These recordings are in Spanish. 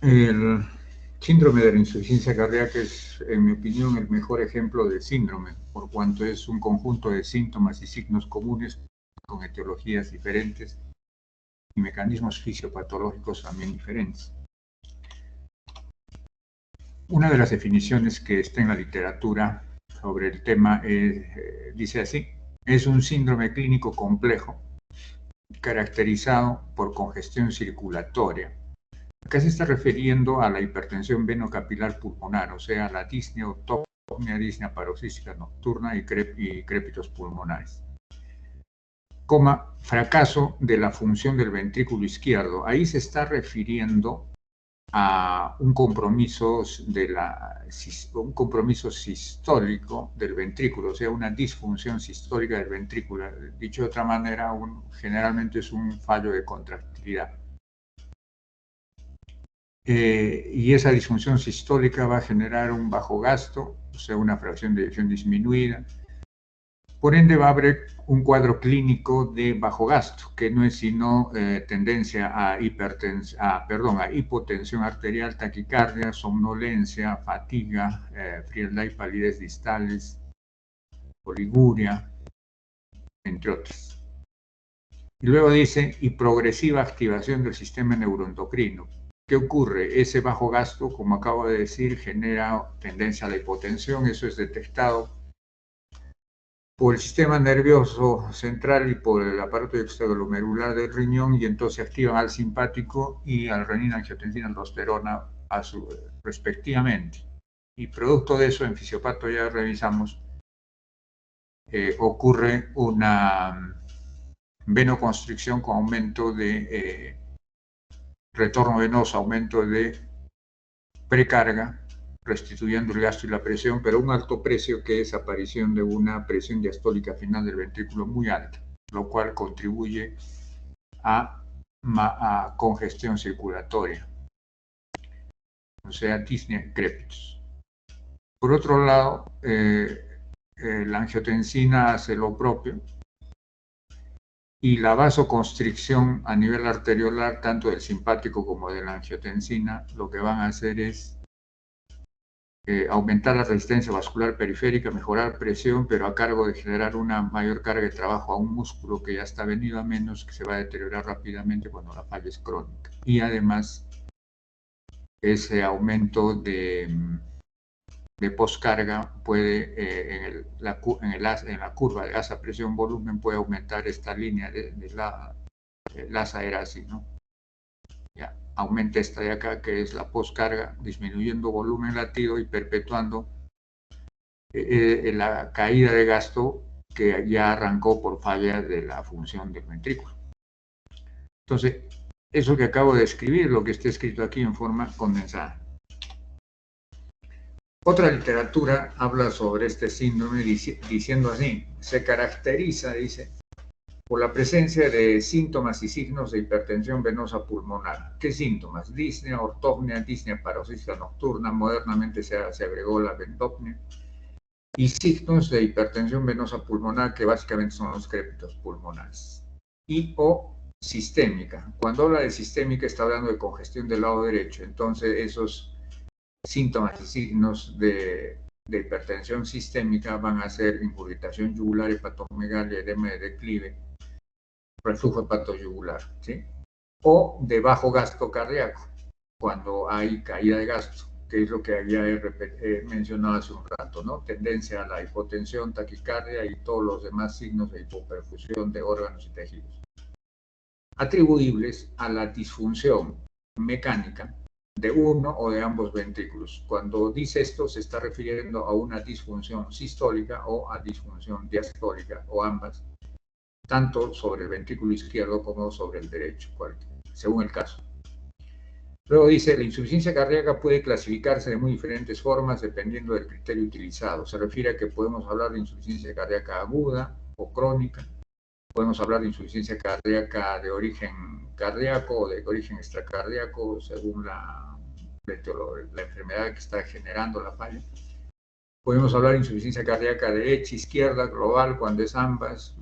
El síndrome de la insuficiencia cardíaca es, en mi opinión, el mejor ejemplo de síndrome, por cuanto es un conjunto de síntomas y signos comunes con etiologías diferentes y mecanismos fisiopatológicos también diferentes. Una de las definiciones que está en la literatura sobre el tema dice así: es un síndrome clínico complejo caracterizado por congestión circulatoria. Acá se está refiriendo a la hipertensión venocapilar pulmonar, o sea, la disnea ortopnea, disnea paroxística nocturna y crépitos pulmonares. Fracaso de la función del ventrículo izquierdo. Ahí se está refiriendo a un compromiso sistólico del ventrículo, o sea, una disfunción sistólica del ventrículo. Dicho de otra manera, generalmente es un fallo de contractilidad. Y esa disfunción sistólica va a generar un bajo gasto, o sea, una fracción de eyección disminuida. Por ende, va a haber un cuadro clínico de bajo gasto, que no es sino tendencia a hipotensión arterial, taquicardia, somnolencia, fatiga, frialdad y palidez distales, oliguria, entre otras. Y luego dice, y progresiva activación del sistema neuroendocrino. ¿Qué ocurre? Ese bajo gasto, como acabo de decir, genera tendencia a la hipotensión. Eso es detectado por el sistema nervioso central y por el aparato extraglomerular del riñón, y entonces activan al simpático y al renina, angiotensina, aldosterona respectivamente. Y producto de eso, en Fisiopato ya revisamos, ocurre una venoconstricción con aumento de retorno venoso, aumento de precarga, restituyendo el gasto y la presión, pero un alto precio, que es aparición de una presión diastólica final del ventrículo muy alta, lo cual contribuye a congestión circulatoria, o sea, disnea crepitus. Por otro lado, la angiotensina hace lo propio, y la vasoconstricción a nivel arteriolar, tanto del simpático como de la angiotensina, lo que van a hacer es aumentar la resistencia vascular periférica, mejorar presión, pero a cargo de generar una mayor carga de trabajo a un músculo que ya está venido a menos, que se va a deteriorar rápidamente cuando la falla es crónica. Y además, ese aumento de poscarga puede, en la curva de asa, presión, volumen, puede aumentar esta línea de Lassa era así, ¿no? Ya, aumenta esta de acá, que es la poscarga, disminuyendo volumen latido y perpetuando la caída de gasto que ya arrancó por falla de la función del ventrículo. Entonces, eso que acabo de escribir, lo que está escrito aquí en forma condensada. Otra literatura habla sobre este síndrome diciendo así: se caracteriza, dice, por la presencia de síntomas y signos de hipertensión venosa pulmonar. ¿Qué síntomas? Disnea, ortopnea, disnea paroxística nocturna, modernamente se agregó la ventopnea, y signos de hipertensión venosa pulmonar, que básicamente son los crépitos pulmonares. Y o sistémica. Cuando habla de sistémica está hablando de congestión del lado derecho. Entonces esos síntomas y signos de hipertensión sistémica van a ser ingurgitación yugular, hepatomegalia, edema de declive, reflujo hepatoyugular, ¿sí? O de bajo gasto cardíaco, cuando hay caída de gasto, que es lo que había mencionado hace un rato, ¿no? Tendencia a la hipotensión, taquicardia y todos los demás signos de hipoperfusión de órganos y tejidos, atribuibles a la disfunción mecánica de uno o de ambos ventrículos. Cuando dice esto, se está refiriendo a una disfunción sistólica o a disfunción diastólica, o ambas, tanto sobre el ventrículo izquierdo como sobre el derecho, según el caso. Luego dice, la insuficiencia cardíaca puede clasificarse de muy diferentes formas dependiendo del criterio utilizado. Se refiere a que podemos hablar de insuficiencia cardíaca aguda o crónica, podemos hablar de insuficiencia cardíaca de origen cardíaco o de origen extracardíaco, según la enfermedad que está generando la falla. Podemos hablar de insuficiencia cardíaca derecha, izquierda, global, cuando es ambas,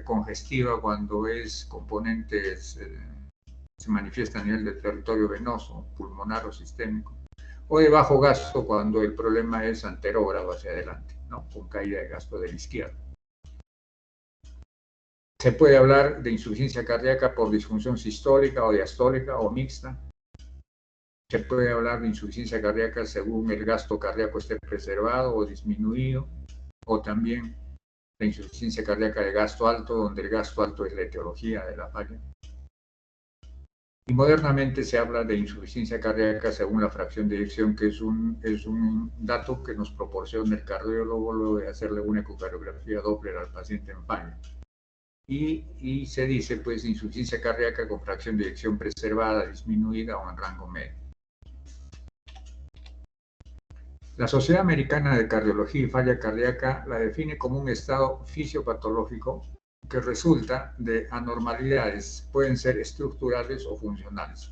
congestiva, cuando es componentes se manifiesta a nivel del territorio venoso, pulmonar o sistémico, o de bajo gasto cuando el problema es anterógrado hacia adelante, ¿no? Con caída de gasto de la izquierda. Se puede hablar de insuficiencia cardíaca por disfunción sistólica o diastólica o mixta. Se puede hablar de insuficiencia cardíaca según el gasto cardíaco esté preservado o disminuido, o también la insuficiencia cardíaca de gasto alto, donde el gasto alto es la etiología de la falla. Y modernamente se habla de insuficiencia cardíaca según la fracción de eyección, que es un dato que nos proporciona el cardiólogo luego de hacerle una ecocardiografía Doppler al paciente en falla. Y se dice, pues, insuficiencia cardíaca con fracción de eyección preservada, disminuida o en rango medio. La Sociedad Americana de Cardiología y Falla Cardíaca la define como un estado fisiopatológico que resulta de anormalidades, pueden ser estructurales o funcionales.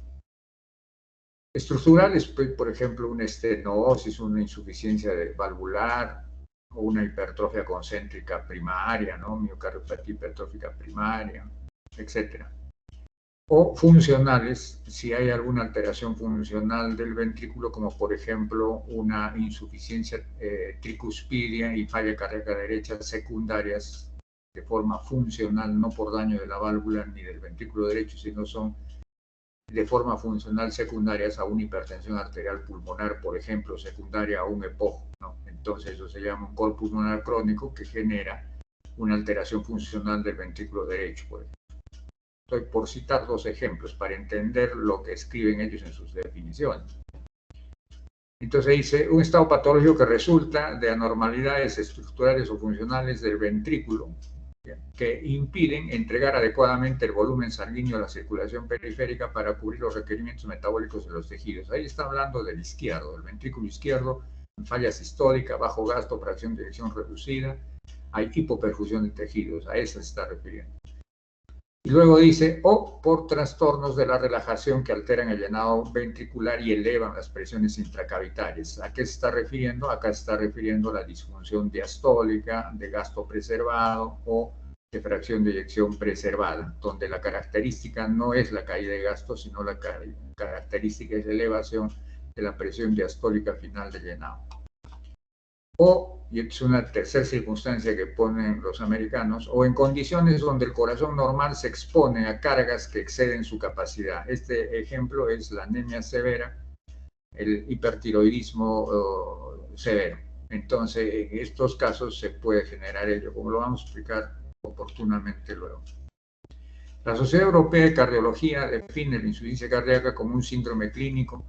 Estructurales, pues, por ejemplo, una estenosis, una insuficiencia valvular o una hipertrofia concéntrica primaria, ¿no? Miocardiopatía hipertrófica primaria, etc. O funcionales, si hay alguna alteración funcional del ventrículo, como por ejemplo una insuficiencia tricuspidia y falla cardíaca derecha secundarias de forma funcional, no por daño de la válvula ni del ventrículo derecho, sino son de forma funcional secundarias a una hipertensión arterial pulmonar, por ejemplo, secundaria a un EPOG, ¿no? Entonces eso se llama un col pulmonar crónico que genera una alteración funcional del ventrículo derecho, por ejemplo. Estoy por citar dos ejemplos para entender lo que escriben ellos en sus definiciones. Entonces dice, un estado patológico que resulta de anormalidades estructurales o funcionales del ventrículo que impiden entregar adecuadamente el volumen sanguíneo a la circulación periférica para cubrir los requerimientos metabólicos de los tejidos. Ahí está hablando del izquierdo, del ventrículo izquierdo, falla sistólica, bajo gasto, fracción de eyección reducida, hay hipoperfusión de tejidos, a eso se está refiriendo. Y luego dice, o por trastornos de la relajación que alteran el llenado ventricular y elevan las presiones intracavitarias. ¿A qué se está refiriendo? Acá se está refiriendo a la disfunción diastólica, de gasto preservado o de fracción de eyección preservada, donde la característica no es la caída de gasto, sino la característica es la elevación de la presión diastólica final de llenado. O, y es una tercera circunstancia que ponen los americanos, o en condiciones donde el corazón normal se expone a cargas que exceden su capacidad. Este ejemplo es la anemia severa, el hipertiroidismo severo. Entonces, en estos casos se puede generar ello, como lo vamos a explicar oportunamente luego. La Sociedad Europea de Cardiología define la insuficiencia cardíaca como un síndrome clínico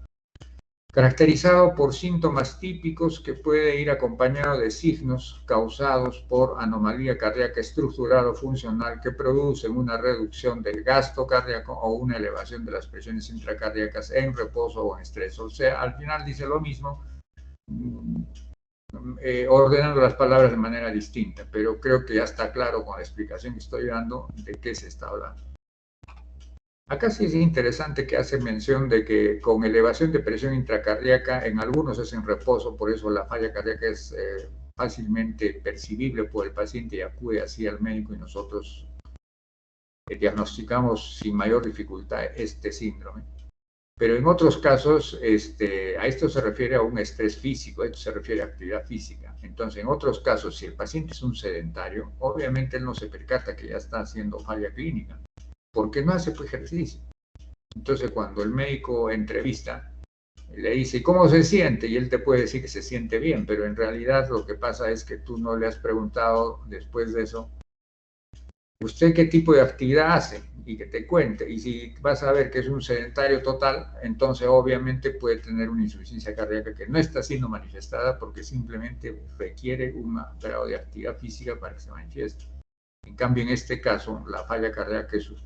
caracterizado por síntomas típicos que puede ir acompañado de signos causados por anomalía cardíaca estructural o funcional que producen una reducción del gasto cardíaco o una elevación de las presiones intracardíacas en reposo o en estrés. O sea, al final dice lo mismo, ordenando las palabras de manera distinta, pero creo que ya está claro con la explicación que estoy dando de qué se está hablando. Acá sí es interesante que hace mención de que con elevación de presión intracardíaca en algunos es en reposo, por eso la falla cardíaca es fácilmente percibible por el paciente y acude así al médico y nosotros diagnosticamos sin mayor dificultad este síndrome. Pero en otros casos, a esto se refiere a un estrés físico, esto se refiere a actividad física. Entonces, en otros casos, si el paciente es un sedentario, obviamente él no se percata que ya está haciendo falla clínica, porque no hace ejercicio. Entonces, cuando el médico entrevista, le dice, ¿cómo se siente? Y él te puede decir que se siente bien, pero en realidad lo que pasa es que tú no le has preguntado después de eso, ¿usted qué tipo de actividad hace? Y que te cuente. Y si vas a ver que es un sedentario total, entonces obviamente puede tener una insuficiencia cardíaca que no está siendo manifestada porque simplemente requiere un grado de actividad física para que se manifieste. En cambio, en este caso, la falla cardíaca es un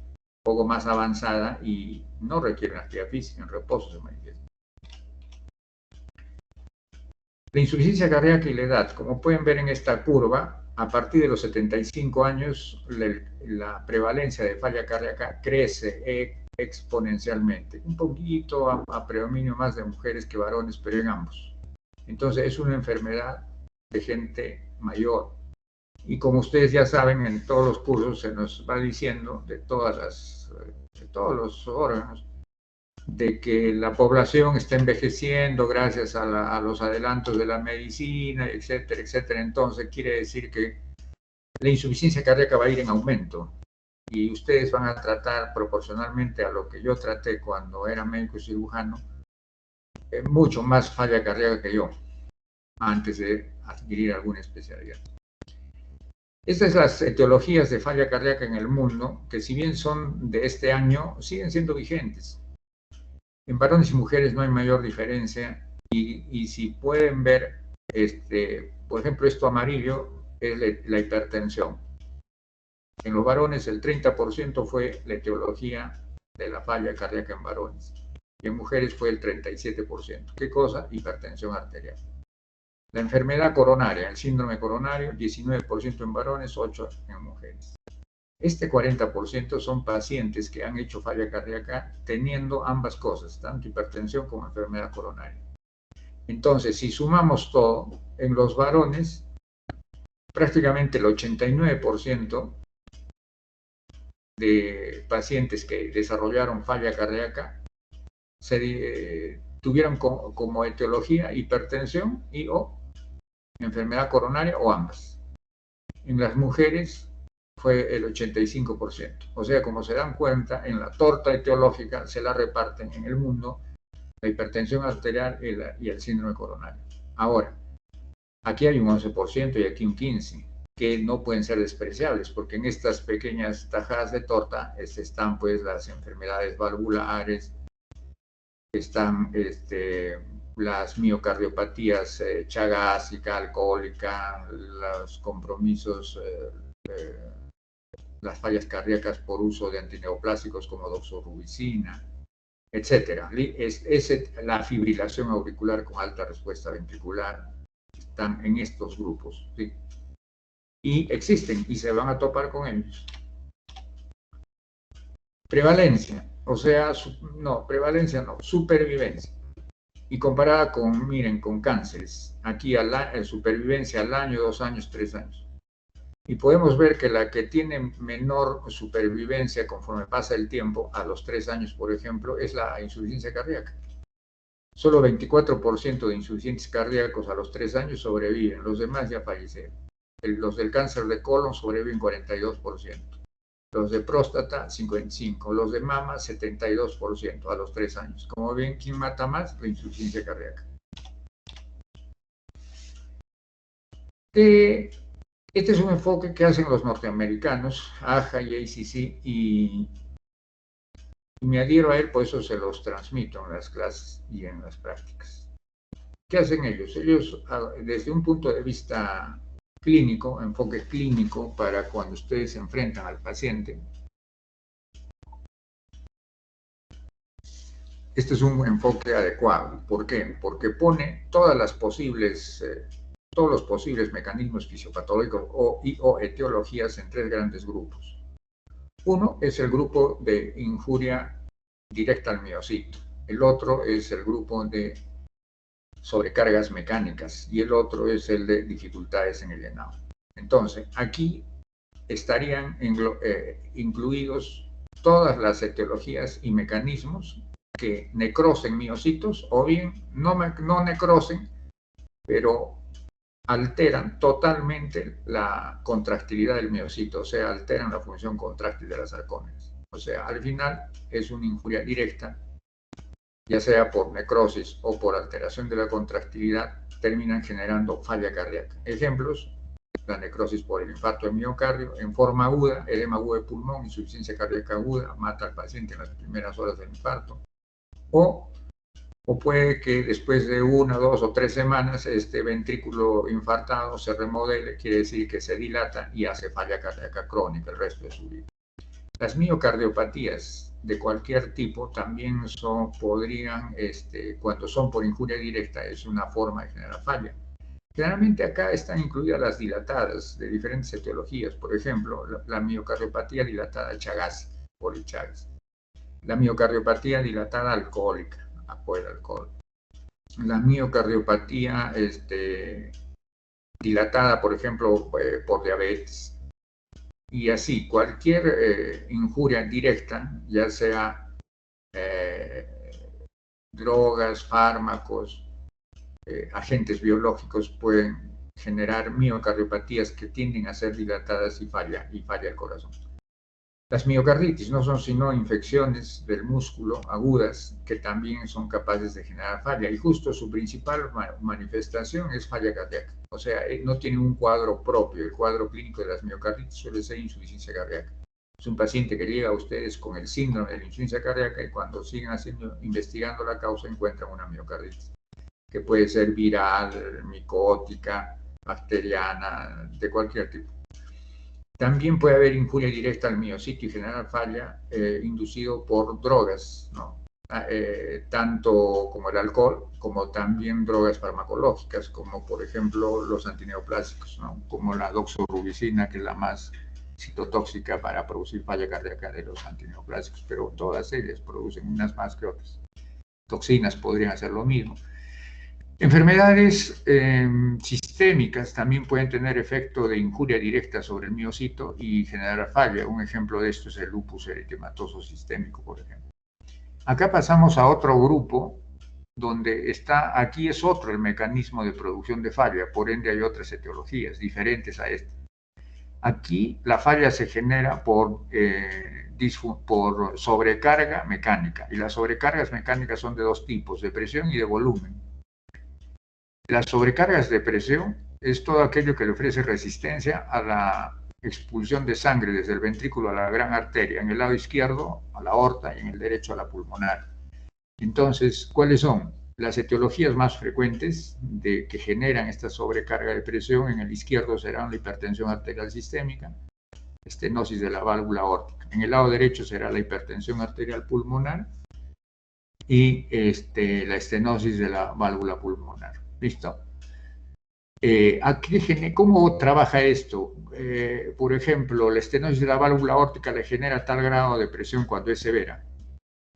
poco más avanzada y no requiere una actividad física, en reposo se manifiesta. La insuficiencia cardíaca y la edad, como pueden ver en esta curva, a partir de los 75 años la prevalencia de falla cardíaca crece exponencialmente, un poquito a predominio más de mujeres que varones, pero en ambos. Entonces es una enfermedad de gente mayor. Y como ustedes ya saben, en todos los cursos se nos va diciendo de todos los órganos, de que la población está envejeciendo gracias a los adelantos de la medicina, etcétera, etcétera. Entonces quiere decir que la insuficiencia cardíaca va a ir en aumento y ustedes van a tratar proporcionalmente a lo que yo traté cuando era médico cirujano, mucho más falla cardíaca que yo antes de adquirir alguna especialidad. Estas son las etiologías de falla cardíaca en el mundo, que si bien son de este año, siguen siendo vigentes. En varones y mujeres no hay mayor diferencia y si pueden ver, por ejemplo, esto amarillo es la hipertensión. En los varones el 30% fue la etiología de la falla cardíaca en varones y en mujeres fue el 37%. ¿Qué cosa? Hipertensión arterial. La enfermedad coronaria, el síndrome coronario, 19% en varones, 8% en mujeres. Este 40% son pacientes que han hecho falla cardíaca teniendo ambas cosas, tanto hipertensión como enfermedad coronaria. Entonces, si sumamos todo, en los varones, prácticamente el 89% de pacientes que desarrollaron falla cardíaca tuvieron como etiología hipertensión y o enfermedad coronaria o ambas. En las mujeres fue el 85%. O sea, como se dan cuenta, en la torta etiológica se la reparten en el mundo la hipertensión arterial y el síndrome coronario. Ahora, aquí hay un 11% y aquí un 15%, que no pueden ser despreciables, porque en estas pequeñas tajadas de torta están pues las enfermedades valvulares, están las miocardiopatías chagásica, alcohólica, los compromisos, las fallas cardíacas por uso de antineoplásicos como doxorubicina, etc. La fibrilación auricular con alta respuesta ventricular, están en estos grupos, ¿sí? Y existen y se van a topar con ellos. Prevalencia, o sea, prevalencia no, supervivencia. Y comparada con, miren, con cánceres, aquí supervivencia al año, 2 años, 3 años. Y podemos ver que la que tiene menor supervivencia conforme pasa el tiempo, a los 3 años, por ejemplo, es la insuficiencia cardíaca. Solo 24% de insuficientes cardíacos a los 3 años sobreviven, los demás ya fallecieron. Los del cáncer de colon sobreviven 42%, los de próstata 55%, los de mama 72% a los 3 años. Como ven, ¿quién mata más? La insuficiencia cardíaca. Este es un enfoque que hacen los norteamericanos, AHA y ACC, y me adhiero a él, por eso se los transmito en las clases y en las prácticas. ¿Qué hacen ellos? Ellos, desde un punto de vista clínico, enfoque clínico para cuando ustedes se enfrentan al paciente, este es un enfoque adecuado. ¿Por qué? Porque pone todos los posibles mecanismos fisiopatológicos o etiologías en 3 grandes grupos. Uno es el grupo de injuria directa al miocito, el otro es el grupo de sobrecargas mecánicas y el otro es el de dificultades en el llenado. Entonces, aquí estarían incluidos todas las etiologías y mecanismos que necrosen miocitos o bien no necrosen, pero alteran totalmente la contractilidad del miocito, o sea, alteran la función contráctil de las arcómenes. O sea, al final es una injuria directa, ya sea por necrosis o por alteración de la contractilidad, terminan generando falla cardíaca. Ejemplos: la necrosis por el infarto de miocardio en forma aguda, edema agudo de pulmón, insuficiencia cardíaca aguda, mata al paciente en las primeras horas del infarto, o puede que después de 1, 2 o 3 semanas este ventrículo infartado se remodele, quiere decir que se dilata y hace falla cardíaca crónica el resto de su vida. Las miocardiopatías de cualquier tipo también podrían, cuando son por injuria directa, es una forma de generar falla. Generalmente acá están incluidas las dilatadas de diferentes etiologías, por ejemplo, la miocardiopatía dilatada chagásica, por el Chagas, la miocardiopatía dilatada alcohólica, por el alcohol, la miocardiopatía dilatada, por ejemplo, por diabetes, y así cualquier injuria directa, ya sea drogas, fármacos, agentes biológicos pueden generar miocardiopatías que tienden a ser dilatadas y falla el corazón. Las miocarditis no son sino infecciones del músculo agudas que también son capaces de generar falla, y justo su principal manifestación es falla cardíaca. O sea, no tiene un cuadro propio. El cuadro clínico de las miocarditis suele ser insuficiencia cardíaca. Es un paciente que llega a ustedes con el síndrome de la insuficiencia cardíaca y cuando siguen investigando la causa encuentran una miocarditis, que puede ser viral, micótica, bacteriana, de cualquier tipo. También puede haber injuria directa al miocito y generar falla inducido por drogas, ¿no? Tanto como el alcohol, como también drogas farmacológicas, como por ejemplo los antineoplásicos, ¿no? Como la doxorubicina, que es la más citotóxica para producir falla cardíaca de los antineoplásicos, pero todas ellas producen unas más que otras. Toxinas podrían hacer lo mismo. Enfermedades sistémicas también pueden tener efecto de injuria directa sobre el miocito y generar falla. Un ejemplo de esto es el lupus eritematoso sistémico, por ejemplo. Acá pasamos a otro grupo donde está, aquí es otro el mecanismo de producción de falla, por ende hay otras etiologías diferentes a esta. Aquí la falla se genera por sobrecarga mecánica, y las sobrecargas mecánicas son de dos tipos, de presión y de volumen. Las sobrecargas de presión es todo aquello que le ofrece resistencia a la expulsión de sangre desde el ventrículo a la gran arteria, en el lado izquierdo a la aorta y en el derecho a la pulmonar. Entonces, ¿cuáles son? Las etiologías más frecuentes que generan esta sobrecarga de presión en el izquierdo serán la hipertensión arterial sistémica, estenosis de la válvula aórtica. En el lado derecho será la hipertensión arterial pulmonar y la estenosis de la válvula pulmonar. ¿Listo? ¿Cómo trabaja esto? Por ejemplo, la estenosis de la válvula aórtica le genera tal grado de presión cuando es severa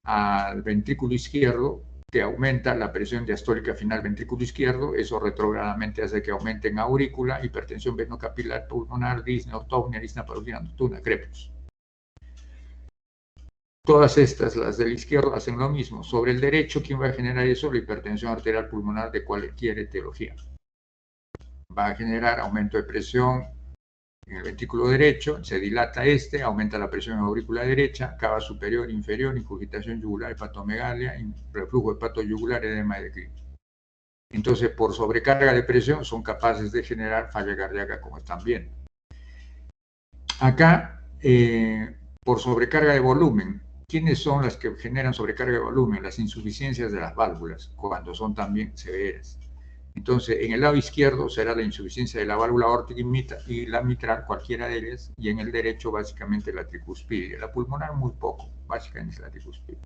al ventrículo izquierdo que aumenta la presión diastólica final ventrículo izquierdo. Eso retrogradamente hace que aumente en aurícula, hipertensión venocapilar pulmonar, disnea, ortognia, disnea paroxística nocturna, crepus. Todas estas, las del izquierdo, hacen lo mismo. Sobre el derecho, ¿quién va a generar eso? La hipertensión arterial pulmonar de cualquier etiología. Va a generar aumento de presión en el ventrículo derecho, se dilata aumenta la presión en la aurícula derecha, cava superior, inferior, incurgitación yugular, hepatomegalia, reflujo hepatoyugular, edema de Crigg. Entonces, por sobrecarga de presión, son capaces de generar falla cardíaca, como están viendo. Acá, por sobrecarga de volumen, ¿quiénes son las que generan sobrecarga de volumen? Las insuficiencias de las válvulas, cuando son también severas. Entonces, en el lado izquierdo será la insuficiencia de la válvula aórtica y la mitral, cualquiera de ellas, y en el derecho básicamente la tricuspidia. La pulmonar muy poco, básicamente es la tricuspidia.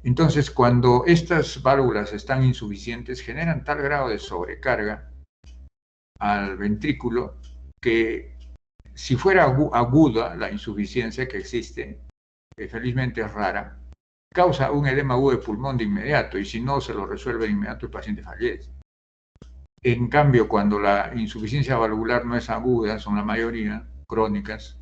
Entonces, cuando estas válvulas están insuficientes, generan tal grado de sobrecarga al ventrículo que si fuera aguda la insuficiencia que existe, que felizmente es rara, causa un edema agudo de pulmón de inmediato, y si no se lo resuelve de inmediato el paciente fallece. En cambio, cuando la insuficiencia valvular no es aguda, son la mayoría crónicas,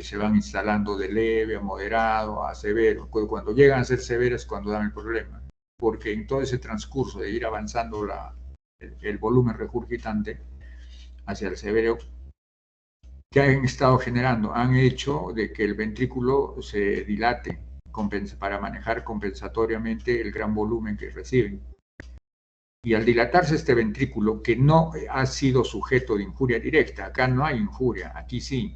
se van instalando de leve a moderado a severo. Cuando llegan a ser severas es cuando dan el problema, porque en todo ese transcurso de ir avanzando el volumen regurgitante hacia el severo, que han estado generando, han hecho de que el ventrículo se dilate para manejar compensatoriamente el gran volumen que reciben. Y al dilatarse este ventrículo, que no ha sido sujeto de injuria directa, acá no hay injuria, aquí sí.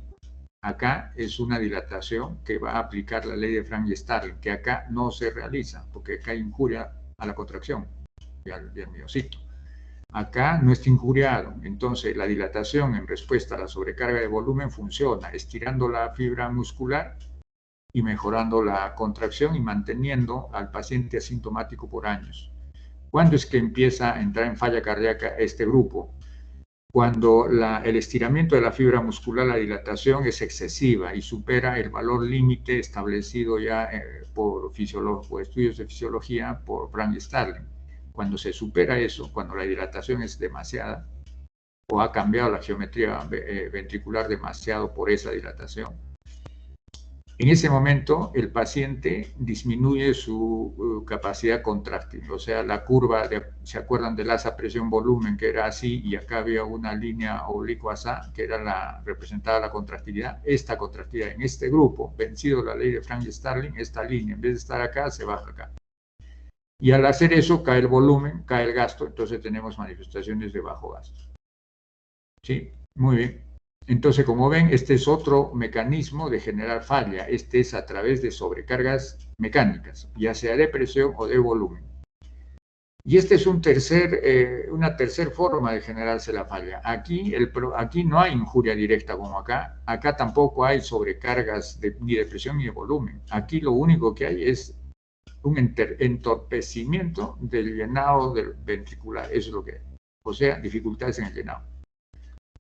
Acá es una dilatación que va a aplicar la ley de Frank y Starling, que acá no se realiza, porque acá hay injuria a la contracción y al miocito. Acá no está injuriado, entonces la dilatación en respuesta a la sobrecarga de volumen funciona, estirando la fibra muscular y mejorando la contracción y manteniendo al paciente asintomático por años. ¿Cuándo es que empieza a entrar en falla cardíaca este grupo? Cuando el estiramiento de la fibra muscular, la dilatación es excesiva y supera el valor límite establecido ya por estudios de fisiología por Frank y Starling. Cuando se supera eso, cuando la dilatación es demasiada o ha cambiado la geometría ventricular demasiado por esa dilatación, En ese momento, el paciente disminuye su capacidad contráctil, o sea, la curva, ¿se acuerdan del asa presión-volumen que era así y acá había una línea oblicua asá que era representada la contractilidad? Esta contractilidad en este grupo, vencido la ley de Frank y Starling, esta línea en vez de estar acá, se baja acá. Y al hacer eso, cae el volumen, cae el gasto, entonces tenemos manifestaciones de bajo gasto. ¿Sí? Muy bien. Entonces, como ven, este es otro mecanismo de generar falla. Este es a través de sobrecargas mecánicas, ya sea de presión o de volumen. Y esta es una tercera forma de generarse la falla. Aquí no hay injuria directa como acá. Acá tampoco hay sobrecargas ni de presión ni de volumen. Aquí lo único que hay es un entorpecimiento del llenado del ventricular. Eso es lo que hay. O sea, dificultades en el llenado.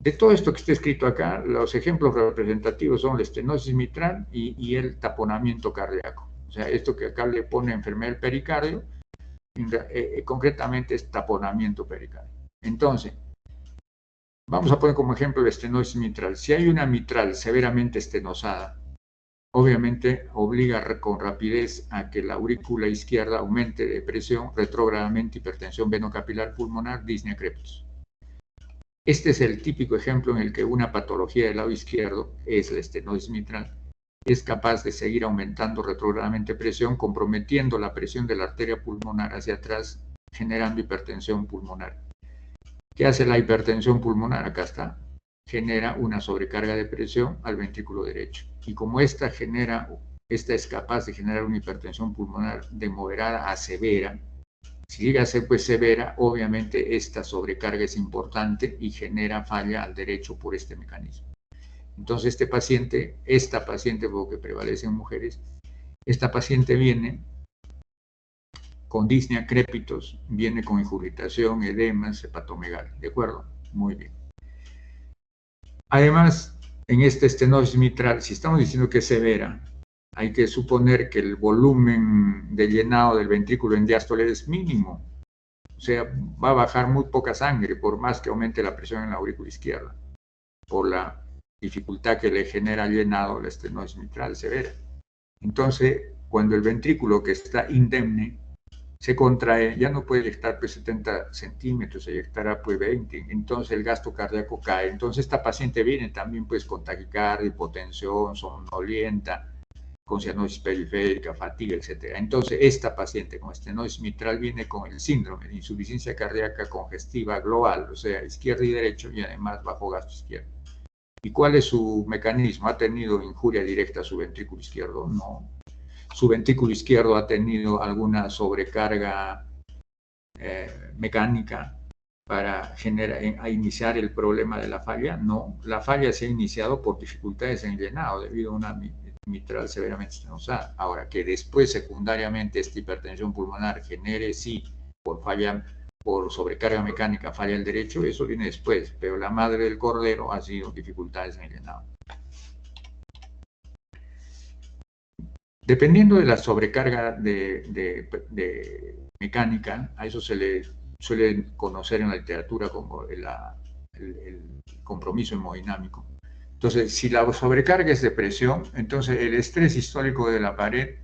De todo esto que está escrito acá, los ejemplos representativos son la estenosis mitral y el taponamiento cardíaco. O sea, esto que acá le pone enfermedad del pericardio, concretamente es taponamiento pericardio. Entonces, vamos a poner como ejemplo la estenosis mitral. Si hay una mitral severamente estenosada, obviamente obliga con rapidez a que la aurícula izquierda aumente de presión retrógradamente, hipertensión venocapilar pulmonar, disnea crepitus. Este es el típico ejemplo en el que una patología del lado izquierdo, es la estenosis mitral, es capaz de seguir aumentando retrógradamente presión, comprometiendo la presión de la arteria pulmonar hacia atrás, generando hipertensión pulmonar. ¿Qué hace la hipertensión pulmonar? Acá está. Genera una sobrecarga de presión al ventrículo derecho. Y como esta es capaz de generar una hipertensión pulmonar de moderada a severa, si llega a ser pues severa, obviamente esta sobrecarga es importante y genera falla al derecho por este mecanismo. Entonces esta paciente, porque prevalece en mujeres, esta paciente viene con disnea crepitus, viene con ingurgitación, edemas, hepatomegalia, ¿de acuerdo? Muy bien. Además, en esta estenosis mitral, si estamos diciendo que es severa, hay que suponer que el volumen de llenado del ventrículo en diástole es mínimo. O sea, va a bajar muy poca sangre por más que aumente la presión en la aurícula izquierda, por la dificultad que le genera el llenado la estenosis mitral severa. Entonces, cuando el ventrículo que está indemne se contrae, ya no puede eyectar pues 70 centímetros, eyectará pues 20, entonces el gasto cardíaco cae. Entonces esta paciente viene también pues con taquicardia, hipotensión, somnolienta, con cianosis periférica, fatiga, etc. Entonces, esta paciente con estenosis mitral viene con el síndrome de insuficiencia cardíaca congestiva global, o sea, izquierdo y derecho, y además bajo gasto izquierdo. ¿Y cuál es su mecanismo? ¿Ha tenido injuria directa a su ventrículo izquierdo? No. ¿Su ventrículo izquierdo ha tenido alguna sobrecarga mecánica para iniciar el problema de la falla? No. La falla se ha iniciado por dificultades en el llenado debido a una mitral severamente estenosada. Ahora, que después secundariamente esta hipertensión pulmonar genere, sí, por sobrecarga mecánica falla el derecho, eso viene después, pero la madre del cordero ha sido dificultades en el llenado. Dependiendo de la sobrecarga de mecánica, a eso se le suele conocer en la literatura como el compromiso hemodinámico. Entonces, si la sobrecarga es de presión, entonces el estrés sistólico de la pared,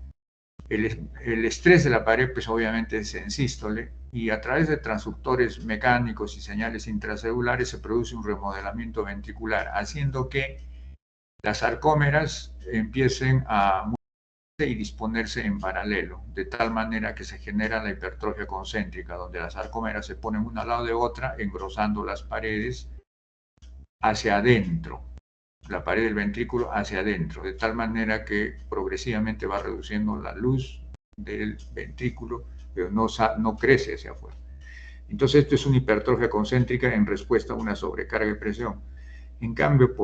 el estrés de la pared, pues obviamente es en sístole, y a través de transductores mecánicos y señales intracelulares se produce un remodelamiento ventricular, haciendo que las sarcómeras empiecen a moverse y disponerse en paralelo, de tal manera que se genera la hipertrofia concéntrica, donde las sarcómeras se ponen una al lado de otra, engrosando las paredes hacia adentro, la pared del ventrículo hacia adentro, de tal manera que progresivamente va reduciendo la luz del ventrículo, pero no crece hacia afuera. Entonces esto es una hipertrofia concéntrica en respuesta a una sobrecarga de presión. En cambio,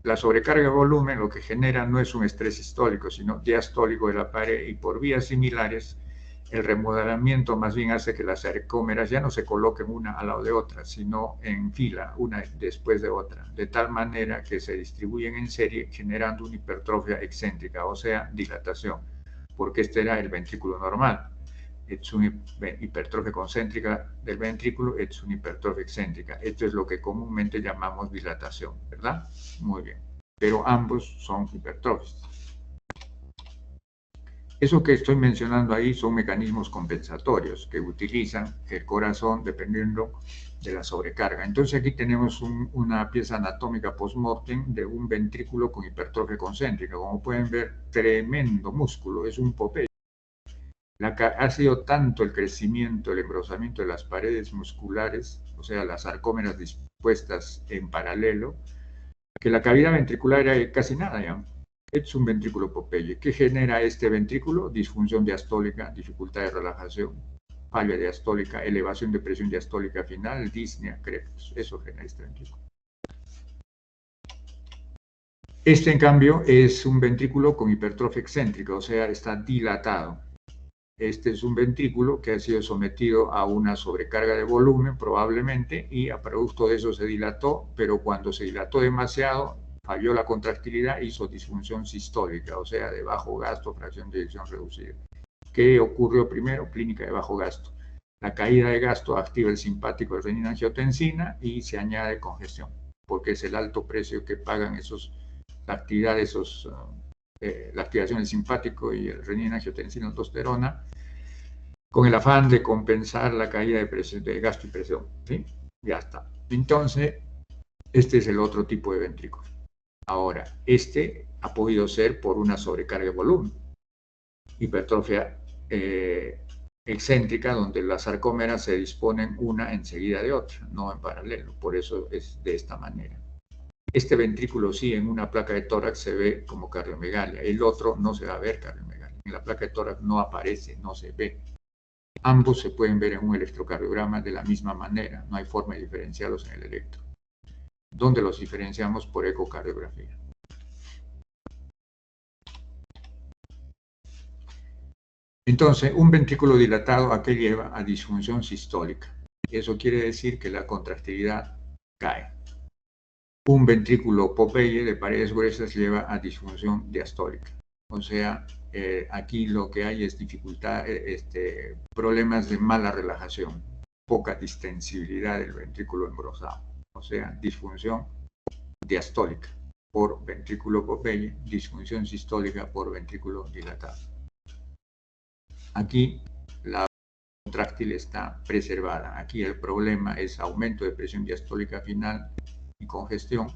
la sobrecarga de volumen lo que genera no es un estrés sistólico, sino diastólico de la pared, y por vías similares el remodelamiento más bien hace que las sarcómeras ya no se coloquen una al lado de otra, sino en fila, una después de otra, de tal manera que se distribuyen en serie generando una hipertrofia excéntrica, o sea, dilatación, porque este era el ventrículo normal. Es una hipertrofia concéntrica del ventrículo, es una hipertrofia excéntrica. Esto es lo que comúnmente llamamos dilatación, ¿verdad? Muy bien. Pero ambos son hipertrofias. Eso que estoy mencionando ahí son mecanismos compensatorios que utilizan el corazón dependiendo de la sobrecarga. Entonces aquí tenemos una pieza anatómica post-mortem de un ventrículo con hipertrofia concéntrica. Como pueden ver, tremendo músculo, es un Popeye. Ha sido tanto el crecimiento, el engrosamiento de las paredes musculares, o sea, las sarcómeras dispuestas en paralelo, que la cavidad ventricular era casi nada ya. Es un ventrículo Popeye. ¿Qué genera este ventrículo? Disfunción diastólica, dificultad de relajación, falla diastólica, elevación de presión diastólica final, disnea, crepus. Eso genera este ventrículo. Este, en cambio, es un ventrículo con hipertrofia excéntrica, o sea, está dilatado. Este es un ventrículo que ha sido sometido a una sobrecarga de volumen, probablemente, y a producto de eso se dilató, pero cuando se dilató demasiado, falló la contractilidad, hizo disfunción sistólica, o sea, de bajo gasto, fracción de eyección reducida. ¿Qué ocurrió primero? Clínica de bajo gasto. La caída de gasto activa el simpático de renina-angiotensina y se añade congestión, porque es el alto precio que pagan la activación del simpático y el renina-angiotensina aldosterona, con el afán de compensar la caída de gasto y presión. ¿Sí? Ya está. Entonces, este es el otro tipo de ventrículo. Ahora, este ha podido ser por una sobrecarga de volumen, hipertrofia excéntrica, donde las sarcómeras se disponen una enseguida de otra, no en paralelo. Por eso es de esta manera. Este ventrículo sí, en una placa de tórax se ve como cardiomegalia, el otro no se va a ver cardiomegalia. En la placa de tórax no aparece, no se ve. Ambos se pueden ver en un electrocardiograma de la misma manera, no hay forma de diferenciarlos en el electro. ¿Dónde los diferenciamos? Por ecocardiografía. Entonces, un ventrículo dilatado, ¿a qué lleva? A disfunción sistólica. Eso quiere decir que la contractilidad cae. Un ventrículo Popeye de paredes gruesas lleva a disfunción diastólica. O sea, aquí lo que hay es dificultad, problemas de mala relajación, poca distensibilidad del ventrículo engrosado. O sea, disfunción diastólica por ventrículo Popeye, disfunción sistólica por ventrículo dilatado. Aquí la contráctil está preservada. Aquí el problema es aumento de presión diastólica final y congestión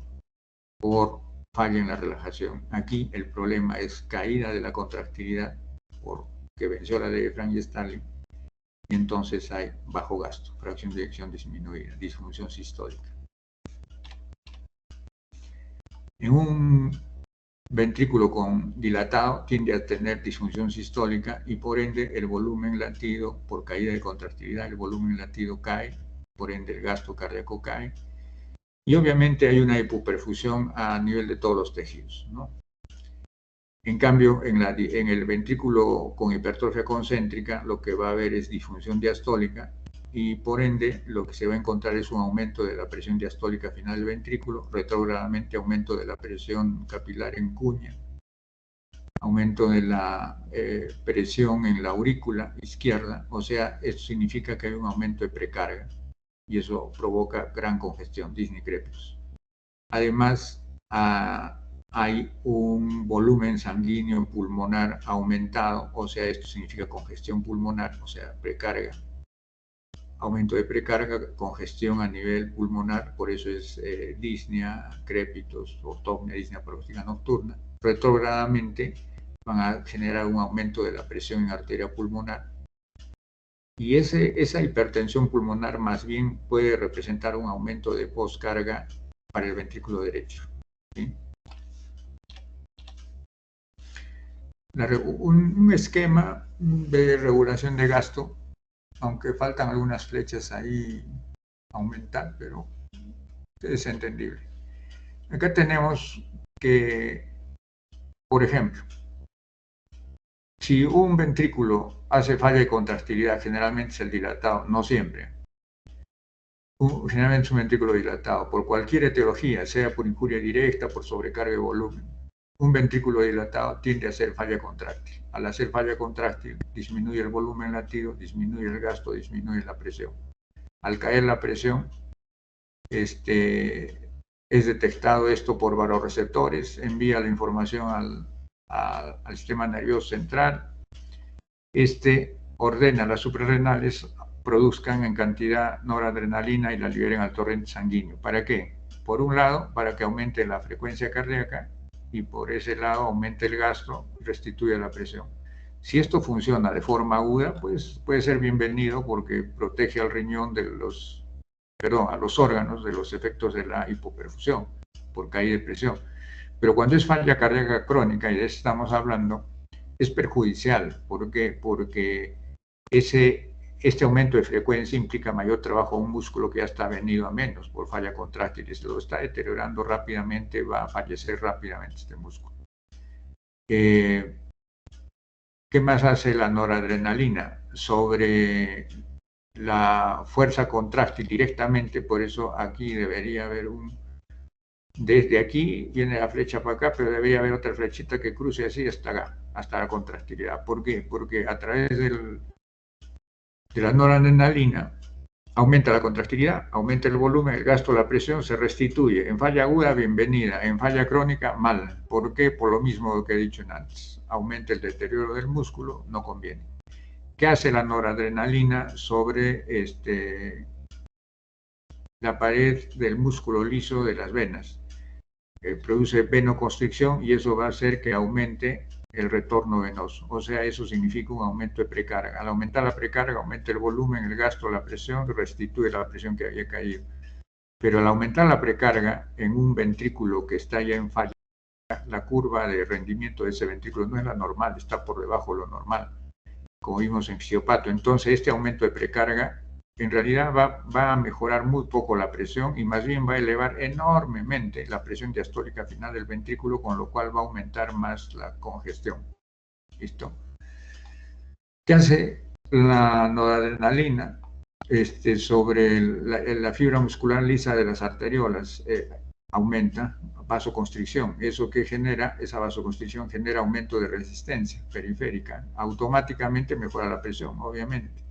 por falla en la relajación. Aquí el problema es caída de la contractilidad porque venció la ley de Frank y Starling, y entonces hay bajo gasto, fracción de eyección disminuida, disfunción sistólica. En un ventrículo dilatado tiende a tener disfunción sistólica y por ende el volumen latido, por caída de contractilidad, el volumen latido cae, por ende el gasto cardíaco cae, y obviamente hay una hipoperfusión a nivel de todos los tejidos, ¿no? En cambio, en el ventrículo con hipertrofia concéntrica, lo que va a haber es disfunción diastólica y por ende lo que se va a encontrar es un aumento de la presión diastólica final del ventrículo, retrógradamente aumento de la presión capilar en cuña, aumento de la presión en la aurícula izquierda, o sea, esto significa que hay un aumento de precarga y eso provoca gran congestión, disnea crepus. Además, hay un volumen sanguíneo pulmonar aumentado, o sea, esto significa congestión pulmonar, o sea, precarga. Aumento de precarga, congestión a nivel pulmonar, por eso es disnea, crépitos, ortopnea, disnea paróstica nocturna. Retrógradamente van a generar un aumento de la presión en arteria pulmonar. Y esa hipertensión pulmonar más bien puede representar un aumento de postcarga para el ventrículo derecho. ¿Sí? Un esquema de regulación de gasto, aunque faltan algunas flechas ahí a aumentar, pero es entendible. Acá tenemos que, por ejemplo, si un ventrículo hace falla de contractilidad, generalmente es el dilatado, no siempre. Generalmente es un ventrículo dilatado, por cualquier etiología, sea por injuria directa, por sobrecarga de volumen. Un ventrículo dilatado tiende a hacer falla contráctil. Al hacer falla contráctil, disminuye el volumen latido, disminuye el gasto, disminuye la presión. Al caer la presión, es detectado esto por vasoreceptores, envía la información al sistema nervioso central, ordena a las suprarrenales produzcan en cantidad noradrenalina y la liberen al torrente sanguíneo. ¿Para qué? Por un lado, para que aumente la frecuencia cardíaca y por ese lado aumente el gasto y restituya la presión. Si esto funciona de forma aguda, pues puede ser bienvenido porque protege al riñón de a los órganos de los efectos de la hipoperfusión por caída de presión. Pero cuando es falla cardíaca crónica, y de eso estamos hablando, es perjudicial. ¿Por qué? Porque este aumento de frecuencia implica mayor trabajo a un músculo que ya está venido a menos por falla contráctil. Y se lo está deteriorando rápidamente, va a fallecer rápidamente este músculo. ¿Qué más hace la noradrenalina? Sobre la fuerza contráctil directamente, por eso aquí debería haber desde aquí viene la flecha para acá, pero debería haber otra flechita que cruce así hasta acá, hasta la contractilidad. ¿Por qué? Porque a través de la noradrenalina aumenta la contractilidad, aumenta el volumen, el gasto, la presión, se restituye. En falla aguda, bienvenida. En falla crónica, mal. ¿Por qué? Por lo mismo que he dicho antes. Aumenta el deterioro del músculo, no conviene. ¿Qué hace la noradrenalina sobre la pared del músculo liso de las venas? Produce venoconstricción y eso va a hacer que aumente el retorno venoso. O sea, eso significa un aumento de precarga. Al aumentar la precarga, aumenta el volumen, el gasto, la presión, restituye la presión que había caído. Pero al aumentar la precarga en un ventrículo que está ya en falla, la curva de rendimiento de ese ventrículo no es la normal, está por debajo de lo normal, como vimos en fisiopato. Entonces, este aumento de precarga en realidad va a mejorar muy poco la presión y más bien va a elevar enormemente la presión diastólica final del ventrículo, con lo cual va a aumentar más la congestión. ¿Listo? ¿Qué hace la noradrenalina sobre la fibra muscular lisa de las arteriolas? Aumenta vasoconstricción. ¿Eso que genera? Esa vasoconstricción genera aumento de resistencia periférica. Automáticamente mejora la presión, obviamente.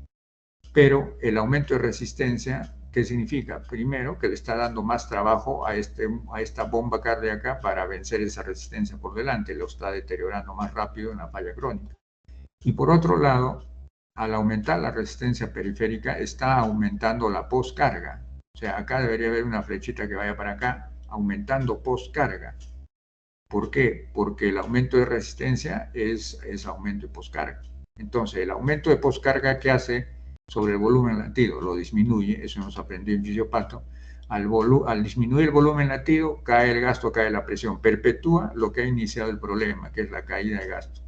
Pero el aumento de resistencia, ¿qué significa? Primero, que le está dando más trabajo a esta bomba cardíaca para vencer esa resistencia por delante, lo está deteriorando más rápido en la falla crónica. Y por otro lado, al aumentar la resistencia periférica, está aumentando la postcarga. O sea, acá debería haber una flechita que vaya para acá, aumentando postcarga. ¿Por qué? Porque el aumento de resistencia es aumento de postcarga. Entonces, el aumento de postcarga, ¿qué hace? Sobre el volumen latido, lo disminuye, eso nos aprendió en fisiopato. Al disminuir el volumen latido, cae el gasto, cae la presión, perpetúa lo que ha iniciado el problema, que es la caída de gasto.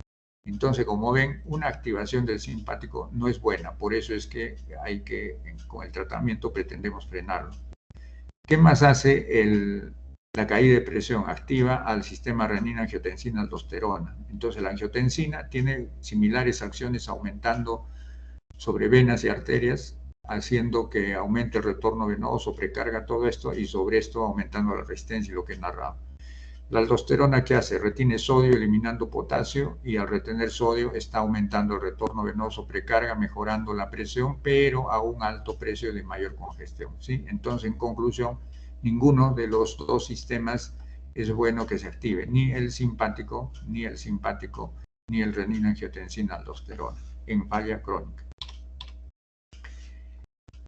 Entonces, como ven, una activación del simpático no es buena, por eso es que con el tratamiento pretendemos frenarlo. ¿Qué más hace la caída de presión? Activa al sistema renina-angiotensina-aldosterona. Entonces, la angiotensina tiene similares acciones aumentando sobre venas y arterias, haciendo que aumente el retorno venoso, precarga todo esto y sobre esto aumentando la resistencia y lo que he narrado. La aldosterona, ¿qué hace? Retiene sodio eliminando potasio y al retener sodio está aumentando el retorno venoso, precarga, mejorando la presión, pero a un alto precio de mayor congestión, ¿sí? Entonces, en conclusión, ninguno de los dos sistemas es bueno que se active, ni el simpático, ni el renina-angiotensina-aldosterona en falla crónica.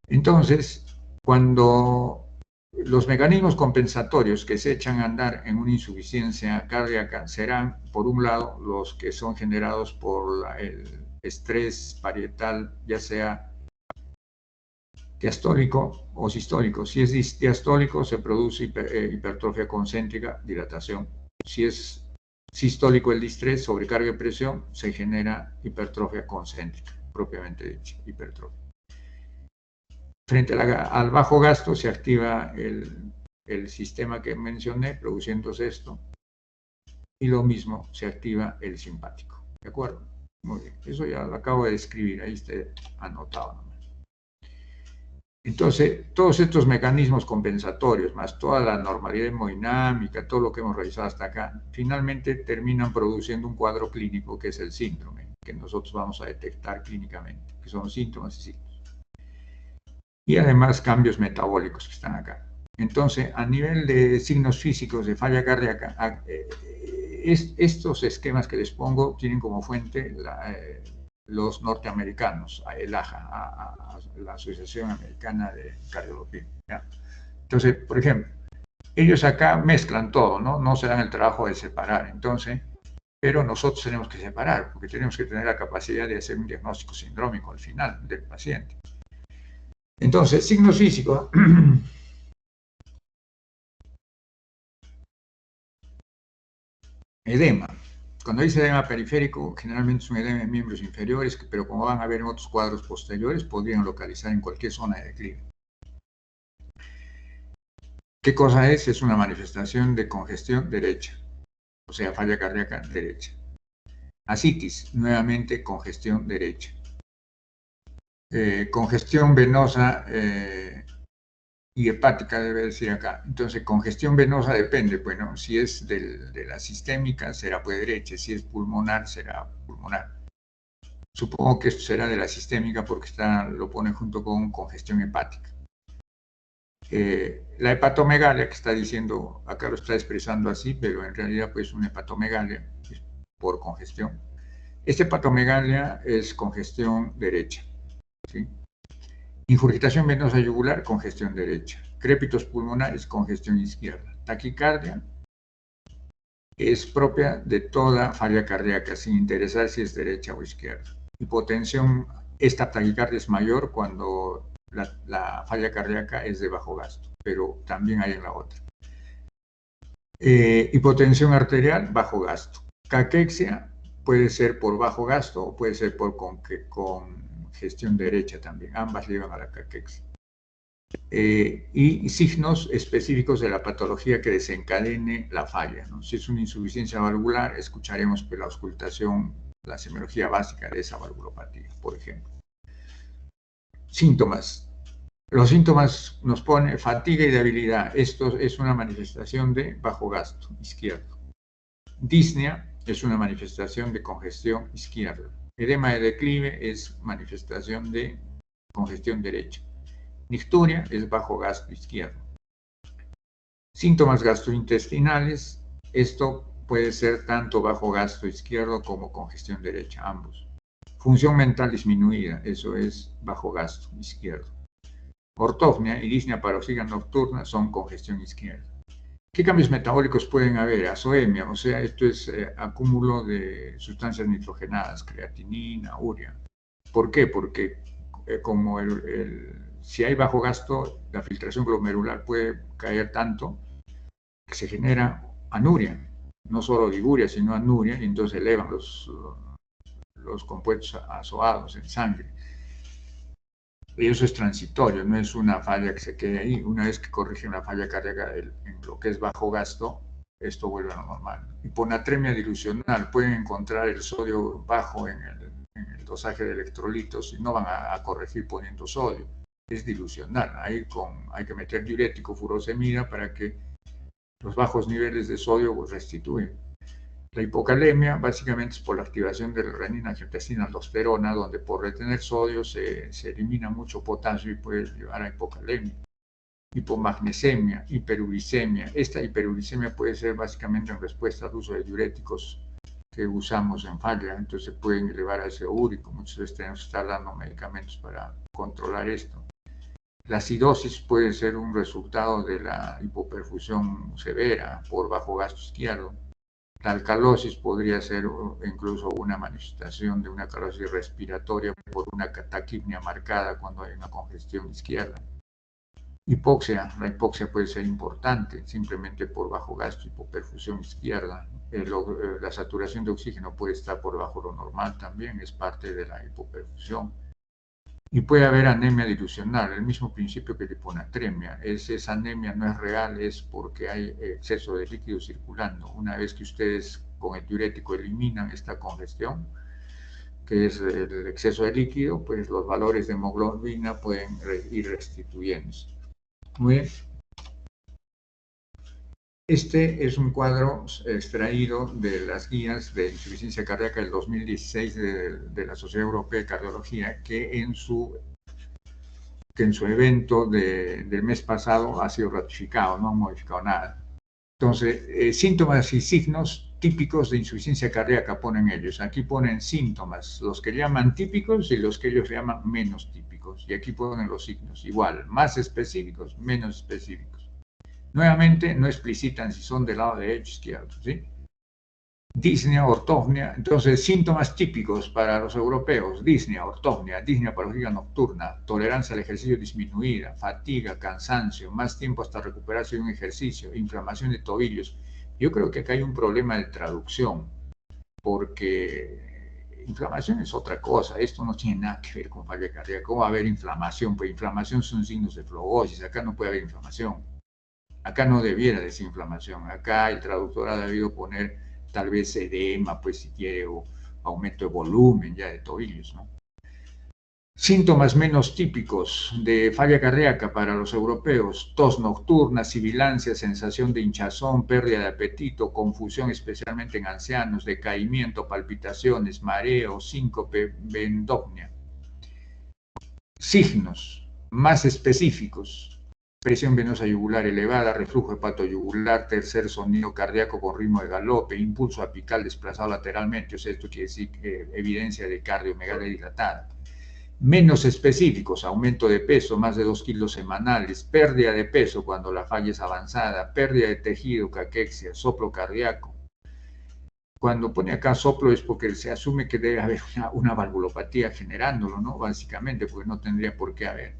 Entonces, cuando los mecanismos compensatorios que se echan a andar en una insuficiencia cardíaca serán, por un lado, los que son generados por el estrés parietal, ya sea diastólico o sistólico. Si es diastólico, se produce hipertrofia concéntrica, dilatación. Si es sistólico el distrés, sobrecarga de presión, se genera hipertrofia concéntrica, propiamente dicha, hipertrofia. Frente al bajo gasto se activa el sistema que mencioné, produciéndose esto, y lo mismo se activa el simpático. ¿De acuerdo? Muy bien, eso ya lo acabo de describir, ahí está anotado nomás. Entonces, todos estos mecanismos compensatorios, más toda la normalidad hemodinámica, todo lo que hemos realizado hasta acá, finalmente terminan produciendo un cuadro clínico que es el síndrome, que nosotros vamos a detectar clínicamente, que son síntomas y signos. Y además cambios metabólicos que están acá. Entonces, a nivel de signos físicos de falla cardíaca, estos esquemas que les pongo tienen como fuente los norteamericanos, a el AJA, a la Asociación Americana de Cardiología. ¿Ya? Entonces, por ejemplo, ellos acá mezclan todo, ¿no? No se dan el trabajo de separar. Entonces, pero nosotros tenemos que separar, porque tenemos que tener la capacidad de hacer un diagnóstico sindrómico al final del paciente. Entonces, signos físicos. Edema. Cuando dice edema periférico, generalmente es un edema en miembros inferiores, pero como van a ver en otros cuadros posteriores, podrían localizar en cualquier zona de declive. ¿Qué cosa es? Es una manifestación de congestión derecha, o sea, falla cardíaca derecha. Ascitis, nuevamente congestión derecha. Congestión venosa y hepática, debe decir acá. Entonces, congestión venosa depende, bueno, si es de la sistémica, será pues derecha, si es pulmonar, será pulmonar. Supongo que esto será de la sistémica porque lo pone junto con congestión hepática. La hepatomegalia, que está diciendo, acá lo está expresando así, pero en realidad pues una hepatomegalia por congestión. Esta hepatomegalia es congestión derecha, ¿sí? Ingurgitación venosa yugular, congestión derecha. Crépitos pulmonares, congestión izquierda. Taquicardia es propia de toda falla cardíaca, sin interesar si es derecha o izquierda. Hipotensión, esta taquicardia es mayor cuando la falla cardíaca es de bajo gasto, pero también hay en la otra. Hipotensión arterial, bajo gasto. Caquexia puede ser por bajo gasto o puede ser por congestión derecha también. Ambas llevan a la caquexia. Y signos específicos de la patología que desencadene la falla, ¿no? Si es una insuficiencia valvular, escucharemos la auscultación, la semiología básica de esa valvulopatía, por ejemplo. Síntomas. Los síntomas nos pone fatiga y debilidad. Esto es una manifestación de bajo gasto izquierdo. Disnea es una manifestación de congestión izquierda. Edema de declive es manifestación de congestión derecha. Nicturia es bajo gasto izquierdo. Síntomas gastrointestinales, esto puede ser tanto bajo gasto izquierdo como congestión derecha, ambos. Función mental disminuida, eso es bajo gasto izquierdo. Ortopnea y disnea paroxígena nocturna son congestión izquierda. ¿Qué cambios metabólicos pueden haber? Azoemia, o sea, esto es acúmulo de sustancias nitrogenadas, creatinina, urea. ¿Por qué? Porque como si hay bajo gasto, la filtración glomerular puede caer tanto que se genera anuria, no solo liguria, sino anuria, y entonces elevan los compuestos azoados en sangre. Y eso es transitorio, no es una falla que se quede ahí. Una vez que corrige una falla cardíaca en lo que es bajo gasto, esto vuelve a lo normal. Hiponatremia dilucional, pueden encontrar el sodio bajo en el dosaje de electrolitos y no van a corregir poniendo sodio. Es dilucional, ahí hay que meter diurético, furosemida para que los bajos niveles de sodio restituyen. La hipocalemia básicamente es por la activación de la renina, angiotensina, aldosterona, donde por retener sodio se elimina mucho potasio y puede llevar a hipocalemia. Hipomagnesemia, hiperuricemia. Esta hiperuricemia puede ser básicamente en respuesta al uso de diuréticos que usamos en falla, entonces pueden elevar a ese úrico. Muchas veces tenemos que estar dando medicamentos para controlar esto. La acidosis puede ser un resultado de la hipoperfusión severa por bajo gasto izquierdo. La alcalosis podría ser incluso una manifestación de una alcalosis respiratoria por una taquipnia marcada cuando hay una congestión izquierda. Hipoxia, la hipoxia puede ser importante simplemente por bajo gasto, hipoperfusión izquierda. La saturación de oxígeno puede estar por debajo de lo normal también, es parte de la hipoperfusión. Y puede haber anemia dilucional, el mismo principio que la hiponatremia. Esa anemia no es real, es porque hay exceso de líquido circulando. Una vez que ustedes con el diurético eliminan esta congestión, que es el exceso de líquido, pues los valores de hemoglobina pueden ir restituyéndose. Muy bien. Este es un cuadro extraído de las guías de insuficiencia cardíaca del 2016 de la Sociedad Europea de Cardiología, que en su evento del mes pasado ha sido ratificado, no han modificado nada. Entonces, síntomas y signos típicos de insuficiencia cardíaca ponen ellos. Aquí ponen síntomas, los que llaman típicos y los que ellos llaman menos típicos. Y aquí ponen los signos, igual, más específicos, menos específicos. Nuevamente, no explicitan si son del lado derecho o izquierdo, ¿sí? Disnea, ortognia, entonces síntomas típicos para los europeos: disnea, ortognia, disnea patológica nocturna, tolerancia al ejercicio disminuida, fatiga, cansancio, más tiempo hasta recuperarse de un ejercicio, inflamación de tobillos. Yo creo que acá hay un problema de traducción, porque inflamación es otra cosa, esto no tiene nada que ver con falla cardíaca. ¿Cómo va a haber inflamación? Pues inflamación son signos de flogosis, acá no puede haber inflamación. Acá no debiera decir inflamación, acá el traductor ha debido poner tal vez edema, pues si quiere, o aumento de volumen ya de tobillos, ¿no? Síntomas menos típicos de falla cardíaca para los europeos: tos nocturna, sibilancia, sensación de hinchazón, pérdida de apetito, confusión especialmente en ancianos, decaimiento, palpitaciones, mareo, síncope, endopnia. Signos más específicos: presión venosa yugular elevada, reflujo hepatoyugular, tercer sonido cardíaco con ritmo de galope, impulso apical desplazado lateralmente, o sea, esto quiere decir evidencia de cardiomegalia dilatada. Menos específicos: aumento de peso, más de 2 kilos semanales, pérdida de peso cuando la falla es avanzada, pérdida de tejido, caquexia, soplo cardíaco. Cuando pone acá soplo es porque se asume que debe haber una valvulopatía generándolo, ¿no? Básicamente, porque no tendría por qué haber.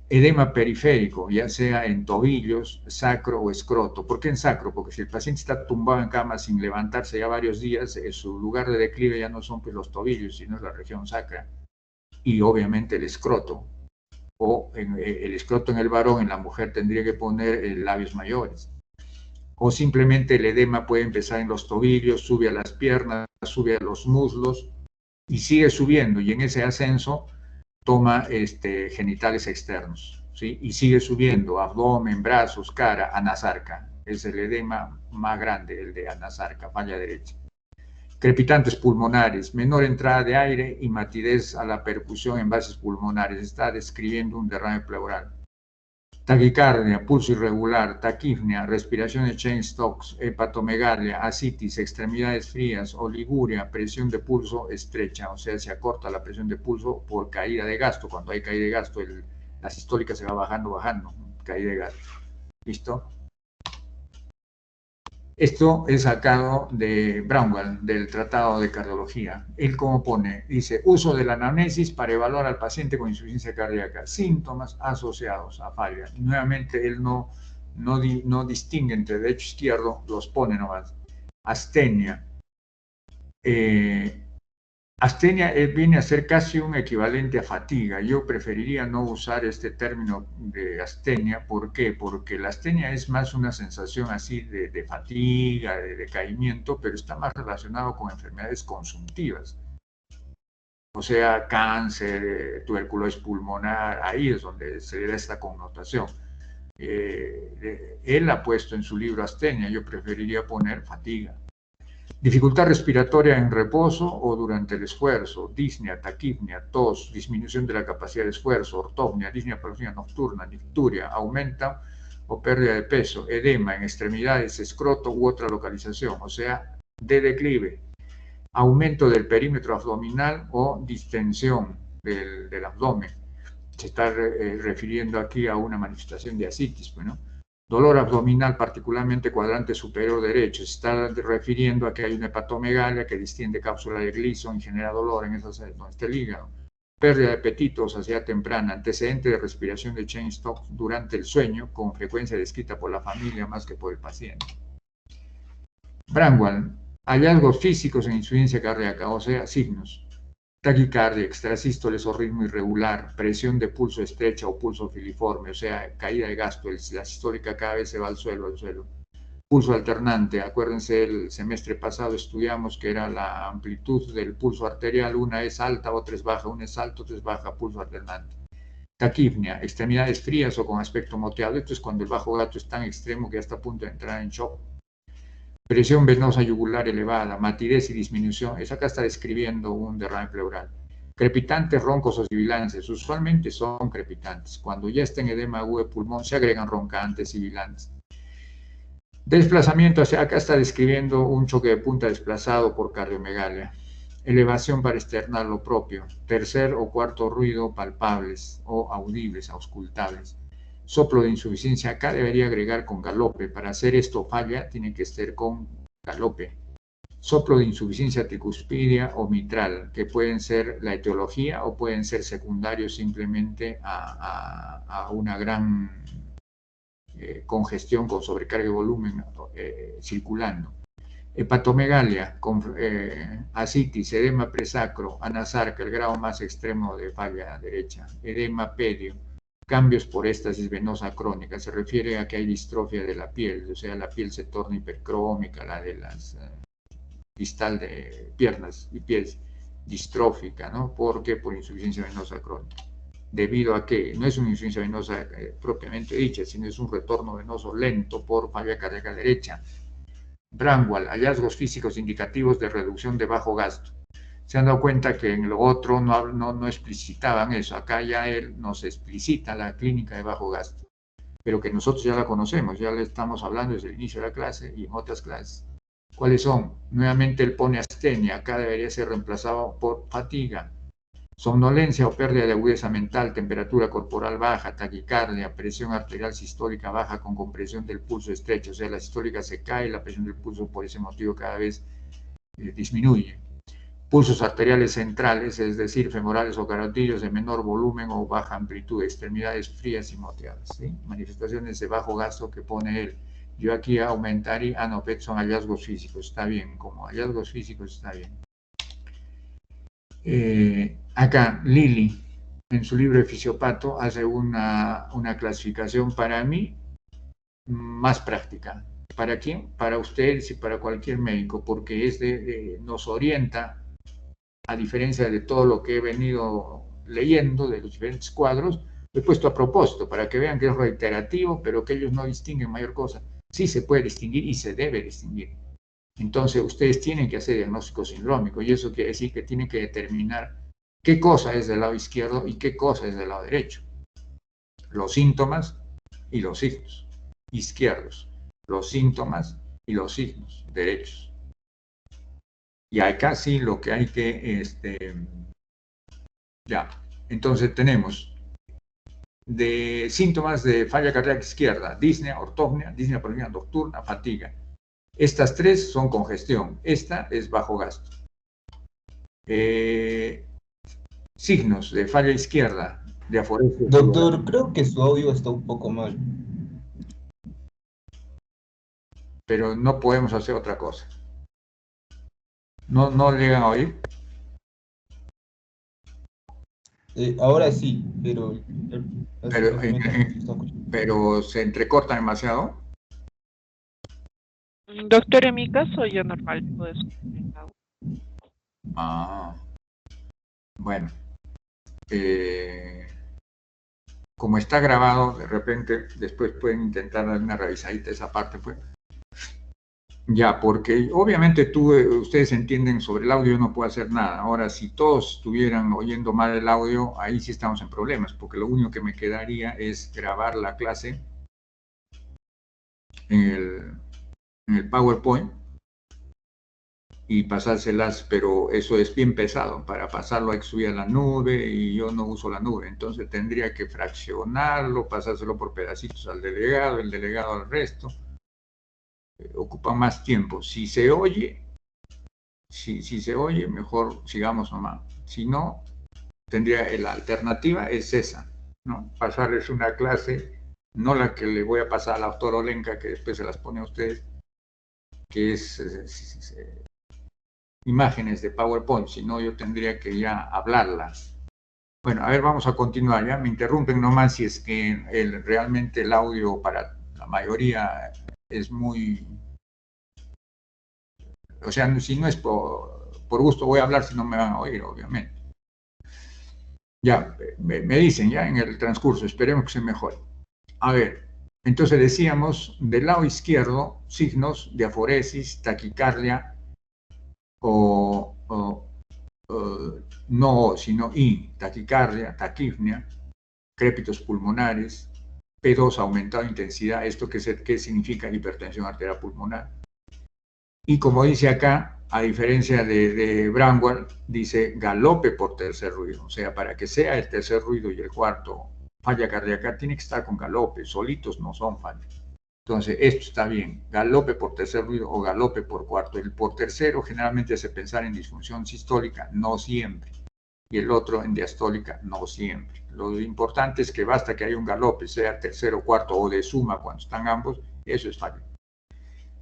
Edema periférico, ya sea en tobillos, sacro o escroto. ¿Por qué en sacro? Porque si el paciente está tumbado en cama sin levantarse ya varios días, su lugar de declive ya no son pues los tobillos, sino es la región sacra. Y obviamente el escroto. O el escroto en el varón, en la mujer tendría que poner labios mayores. O simplemente el edema puede empezar en los tobillos, sube a las piernas, sube a los muslos y sigue subiendo, y en ese ascenso toma genitales externos, ¿sí? Y sigue subiendo, abdomen, brazos, cara, anasarca. Es el edema más grande, el de anasarca, falla derecha. Crepitantes pulmonares, menor entrada de aire y matidez a la percusión en bases pulmonares. Está describiendo un derrame pleural. Taquicardia, pulso irregular, taquipnea, respiración de Cheyne-Stokes, hepatomegalia, ascitis, extremidades frías, oliguria, presión de pulso estrecha, o sea, se acorta la presión de pulso por caída de gasto. Cuando hay caída de gasto, la sistólica se va bajando, caída de gasto. ¿Listo? Esto es sacado de Braunwald, del Tratado de Cardiología. Él como pone, dice: uso de la anamnesis para evaluar al paciente con insuficiencia cardíaca, síntomas asociados a falla. Y nuevamente él no distingue entre derecho e izquierdo, los pone nomás. Astenia. Astenia viene a ser casi un equivalente a fatiga. Yo preferiría no usar este término de astenia. ¿Por qué? Porque la astenia es más una sensación así de fatiga, de decaimiento, pero está más relacionado con enfermedades consuntivas. O sea, cáncer, tuberculosis pulmonar, ahí es donde se le da esta connotación. Él ha puesto en su libro astenia, yo preferiría poner fatiga. Dificultad respiratoria en reposo o durante el esfuerzo, disnea, taquipnea, tos, disminución de la capacidad de esfuerzo, ortognia, disnea patológica nocturna, nicturia, aumenta o pérdida de peso, edema en extremidades, escroto u otra localización, o sea, de declive, aumento del perímetro abdominal o distensión del abdomen. Se está refiriendo aquí a una manifestación de ascitis, ¿no? Dolor abdominal, particularmente cuadrante superior derecho. Se está refiriendo a que hay una hepatomegalia que distiende cápsula de Gleason y genera dolor en esa zona donde está el hígado. Pérdida de apetito, saciedad temprana, antecedente de respiración de Cheyne-Stokes durante el sueño, con frecuencia descrita por la familia más que por el paciente. Braunwald, hallazgos físicos en insuficiencia cardíaca, o sea, signos. Taquicardia, extrasístoles o ritmo irregular, presión de pulso estrecha o pulso filiforme, o sea, caída de gasto, la sistólica cada vez se va al suelo. Pulso alternante, acuérdense, el semestre pasado estudiamos que era la amplitud del pulso arterial, una es alta, otra es baja, una es alta, otra es baja, pulso alternante. Taquipnea, extremidades frías o con aspecto moteado, esto es cuando el bajo gato es tan extremo que ya está a punto de entrar en shock. Presión venosa yugular elevada, matidez y disminución. Eso acá está describiendo un derrame pleural. Crepitantes, roncos o sibilantes. Usualmente son crepitantes. Cuando ya está en edema agudo de pulmón, se agregan roncantes, sibilantes. Desplazamiento hacia acá está describiendo un choque de punta desplazado por cardiomegalia. Elevación para externar lo propio. Tercer o cuarto ruido palpables o audibles, auscultables. Soplo de insuficiencia. Acá debería agregar con galope. Para hacer esto falla, tiene que ser con galope. Soplo de insuficiencia tricuspidia o mitral, que pueden ser la etiología o pueden ser secundarios simplemente a una gran congestión con sobrecarga de volumen circulando. Hepatomegalia, con ascitis, edema presacro, anasarca, el grado más extremo de falla derecha, edema pedio, cambios por éstasis venosa crónica, se refiere a que hay distrofia de la piel, o sea, la piel se torna hipercrómica, la de las distal de piernas y pies distrófica, ¿no? Porque por insuficiencia venosa crónica. Debido a que no es una insuficiencia venosa propiamente dicha, sino es un retorno venoso lento por falla cardíaca derecha. Brandwall, hallazgos físicos indicativos de reducción de bajo gasto. Se han dado cuenta que en lo otro no explicitaban eso. Acá ya él nos explicita la clínica de bajo gasto, pero que nosotros ya la conocemos, ya le estamos hablando desde el inicio de la clase y en otras clases. ¿Cuáles son? Nuevamente él pone astenia, acá debería ser reemplazado por fatiga, somnolencia o pérdida de agudeza mental, temperatura corporal baja, taquicardia, presión arterial sistólica baja con compresión del pulso estrecho, o sea, la sistólica se cae, la presión del pulso por ese motivo cada vez disminuye. Pulsos arteriales centrales, es decir, femorales o carotídeos de menor volumen o baja amplitud, extremidades frías y moteadas, ¿sí? Manifestaciones de bajo gasto que pone él. Yo aquí aumentaría, no, son hallazgos físicos, está bien, como hallazgos físicos está bien. Acá, Lili, en su libro de Fisiopato, hace una clasificación para mí más práctica. ¿Para quién? Para ustedes y para cualquier médico, porque nos orienta, a diferencia de todo lo que he venido leyendo de los diferentes cuadros, lo he puesto a propósito, para que vean que es reiterativo, pero que ellos no distinguen mayor cosa. Sí se puede distinguir y se debe distinguir. Entonces, ustedes tienen que hacer diagnóstico sindrómico y eso quiere decir que tienen que determinar qué cosa es del lado izquierdo y qué cosa es del lado derecho. Los síntomas y los signos izquierdos, los síntomas y los signos derechos. Y acá sí lo que hay que, ya, entonces tenemos de síntomas de falla cardíaca izquierda, disnea, ortognia, disnea prolongada nocturna, fatiga. Estas tres son congestión, esta es bajo gasto. Signos de falla izquierda, de aforesia. Doctor, creo que su audio está un poco mal. Pero no podemos hacer otra cosa. ¿No llegan a oír? Ahora sí, pero se entrecorta demasiado. Doctor, en mi caso yo normal puedo escuchar. Bueno. Como está grabado, de repente después pueden intentar dar una revisadita esa parte, pues. Ya, porque obviamente ustedes entienden sobre el audio, yo no puedo hacer nada. Ahora, si todos estuvieran oyendo mal el audio, ahí sí estamos en problemas, porque lo único que me quedaría es grabar la clase en el PowerPoint y pasárselas, pero eso es bien pesado. Para pasarlo hay que subir a la nube y yo no uso la nube, entonces tendría que fraccionarlo, pasárselo por pedacitos al delegado, el delegado al resto. Ocupa más tiempo. Si se oye, si se oye, mejor sigamos nomás. Si no, la alternativa es esa, ¿no? Pasarles una clase, no la que le voy a pasar a la doctora Olenka, que después se las pone a ustedes, que es imágenes de PowerPoint, sino yo tendría que ya hablarlas. Bueno, a ver, vamos a continuar, ya me interrumpen nomás si es que realmente el audio para la mayoría es muy... O sea, si no es por gusto voy a hablar, si no me van a oír, obviamente. Ya, me dicen ya en el transcurso, esperemos que se mejore. A ver, entonces decíamos, del lado izquierdo, signos de aforesis, taquicardia, no, sino taquicardia, taquipnea, crépitos pulmonares, P2 aumentado de intensidad, ¿esto qué significa? Hipertensión arterial pulmonar. Y como dice acá, a diferencia de Bramwell, dice galope por tercer ruido. O sea, para que sea el tercer ruido y el cuarto falla cardíaca, tiene que estar con galope, solitos no son fallas. Entonces, esto está bien, galope por tercer ruido o galope por cuarto. El por tercero generalmente hace pensar en disfunción sistólica, no siempre. Y el otro en diastólica, no siempre. Lo importante es que basta que haya un galope, sea tercero, cuarto o de suma cuando están ambos, eso es fallo.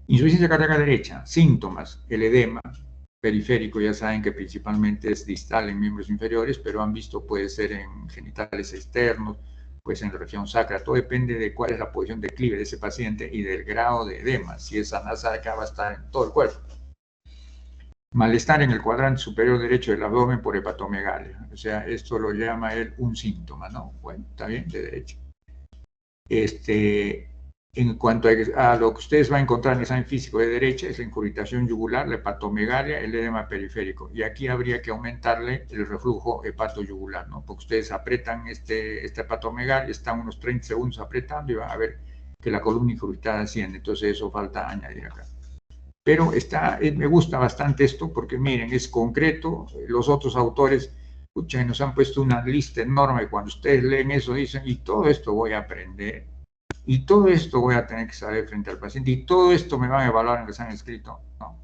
Insuficiencia cardíaca derecha, síntomas, el edema periférico, ya saben que principalmente es distal en miembros inferiores, pero han visto puede ser en genitales externos, pues en la región sacra, todo depende de cuál es la posición de declive de ese paciente y del grado de edema, si es anasal acá va a estar en todo el cuerpo. Malestar en el cuadrante superior derecho del abdomen por hepatomegalia, o sea, esto lo llama él un síntoma, ¿no? Bueno, está bien, de derecha. En cuanto a lo que ustedes van a encontrar en el examen físico de derecha, es la incurgitación yugular, la hepatomegalia, el edema periférico. Y aquí habría que aumentarle el reflujo hepatoyugular, ¿no? Porque ustedes apretan este hepatomegalia, están unos 30 segundos apretando y van a ver que la columna incurgitada asciende. Entonces eso falta añadir acá. Pero me gusta bastante esto porque miren, es concreto. Los otros autores nos han puesto una lista enorme. Cuando ustedes leen eso dicen, y todo esto voy a aprender. Y todo esto voy a tener que saber frente al paciente, y todo esto me van a evaluar en el examen escrito. No.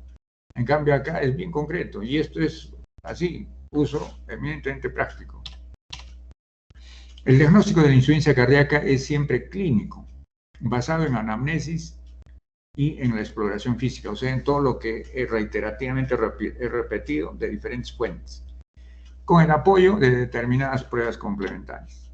En cambio acá es bien concreto, y esto es así, uso eminentemente práctico. El diagnóstico de la insuficiencia cardíaca es siempre clínico, basado en anamnesis y en la exploración física, o sea, en todo lo que reiterativamente he repetido de diferentes fuentes, con el apoyo de determinadas pruebas complementarias.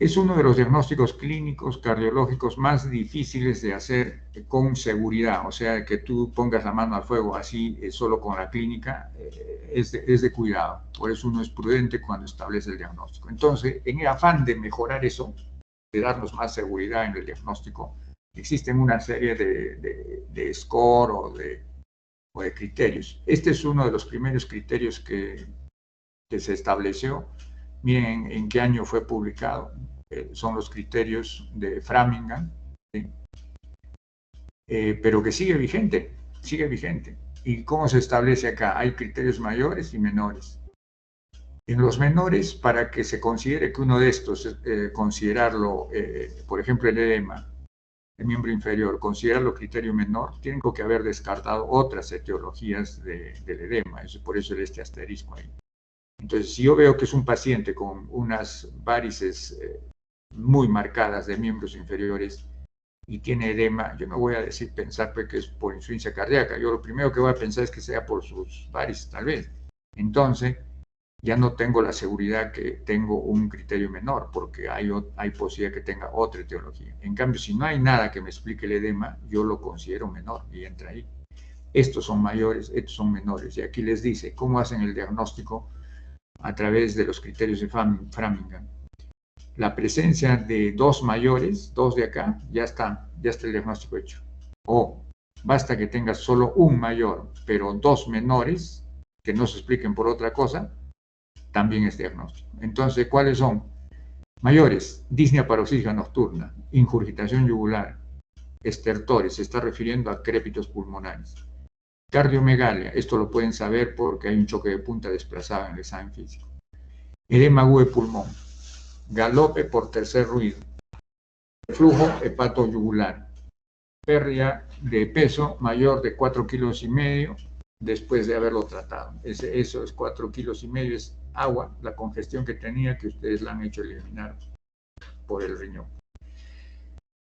Es uno de los diagnósticos clínicos cardiológicos más difíciles de hacer con seguridad, o sea, que tú pongas la mano al fuego así solo con la clínica, es de cuidado. Por eso uno es prudente cuando establece el diagnóstico. Entonces, en el afán de mejorar eso, de darnos más seguridad en el diagnóstico, existen una serie de score o de criterios. Este es uno de los primeros criterios que se estableció. Miren en qué año fue publicado. Son los criterios de Framingham, ¿sí? Pero que sigue vigente. ¿Y cómo se establece acá? Hay criterios mayores y menores. En los menores, para que se considere que uno de estos, considerarlo, por ejemplo, el edema, el miembro inferior, considerarlo criterio menor, tienen que haber descartado otras etiologías del edema. Por eso este asterisco ahí. Entonces, si yo veo que es un paciente con unas varices muy marcadas de miembros inferiores y tiene edema, yo no voy a pensar que es por insuficiencia cardíaca. Yo lo primero que voy a pensar es que sea por sus varices, tal vez. Entonces, ya no tengo la seguridad que tengo un criterio menor, porque hay posibilidad que tenga otra etiología. En cambio, si no hay nada que me explique el edema, yo lo considero menor y entra ahí. Estos son mayores, estos son menores. Y aquí les dice cómo hacen el diagnóstico a través de los criterios de Framingham. La presencia de dos mayores, dos de acá, ya está el diagnóstico hecho. O basta que tengas solo un mayor, pero dos menores, que no se expliquen por otra cosa, también es diagnóstico. Entonces, ¿cuáles son? Mayores, disnea paroxística nocturna, ingurgitación yugular, estertores, se está refiriendo a crépitos pulmonares. Cardiomegalia, esto lo pueden saber porque hay un choque de punta desplazado en el examen físico. Edema agudo de pulmón, galope por tercer ruido, flujo hepatoyugular, pérdida de peso mayor de 4,5 kilos después de haberlo tratado. Eso es 4,5 kilos, es agua, la congestión que tenía, que ustedes la han hecho eliminar por el riñón.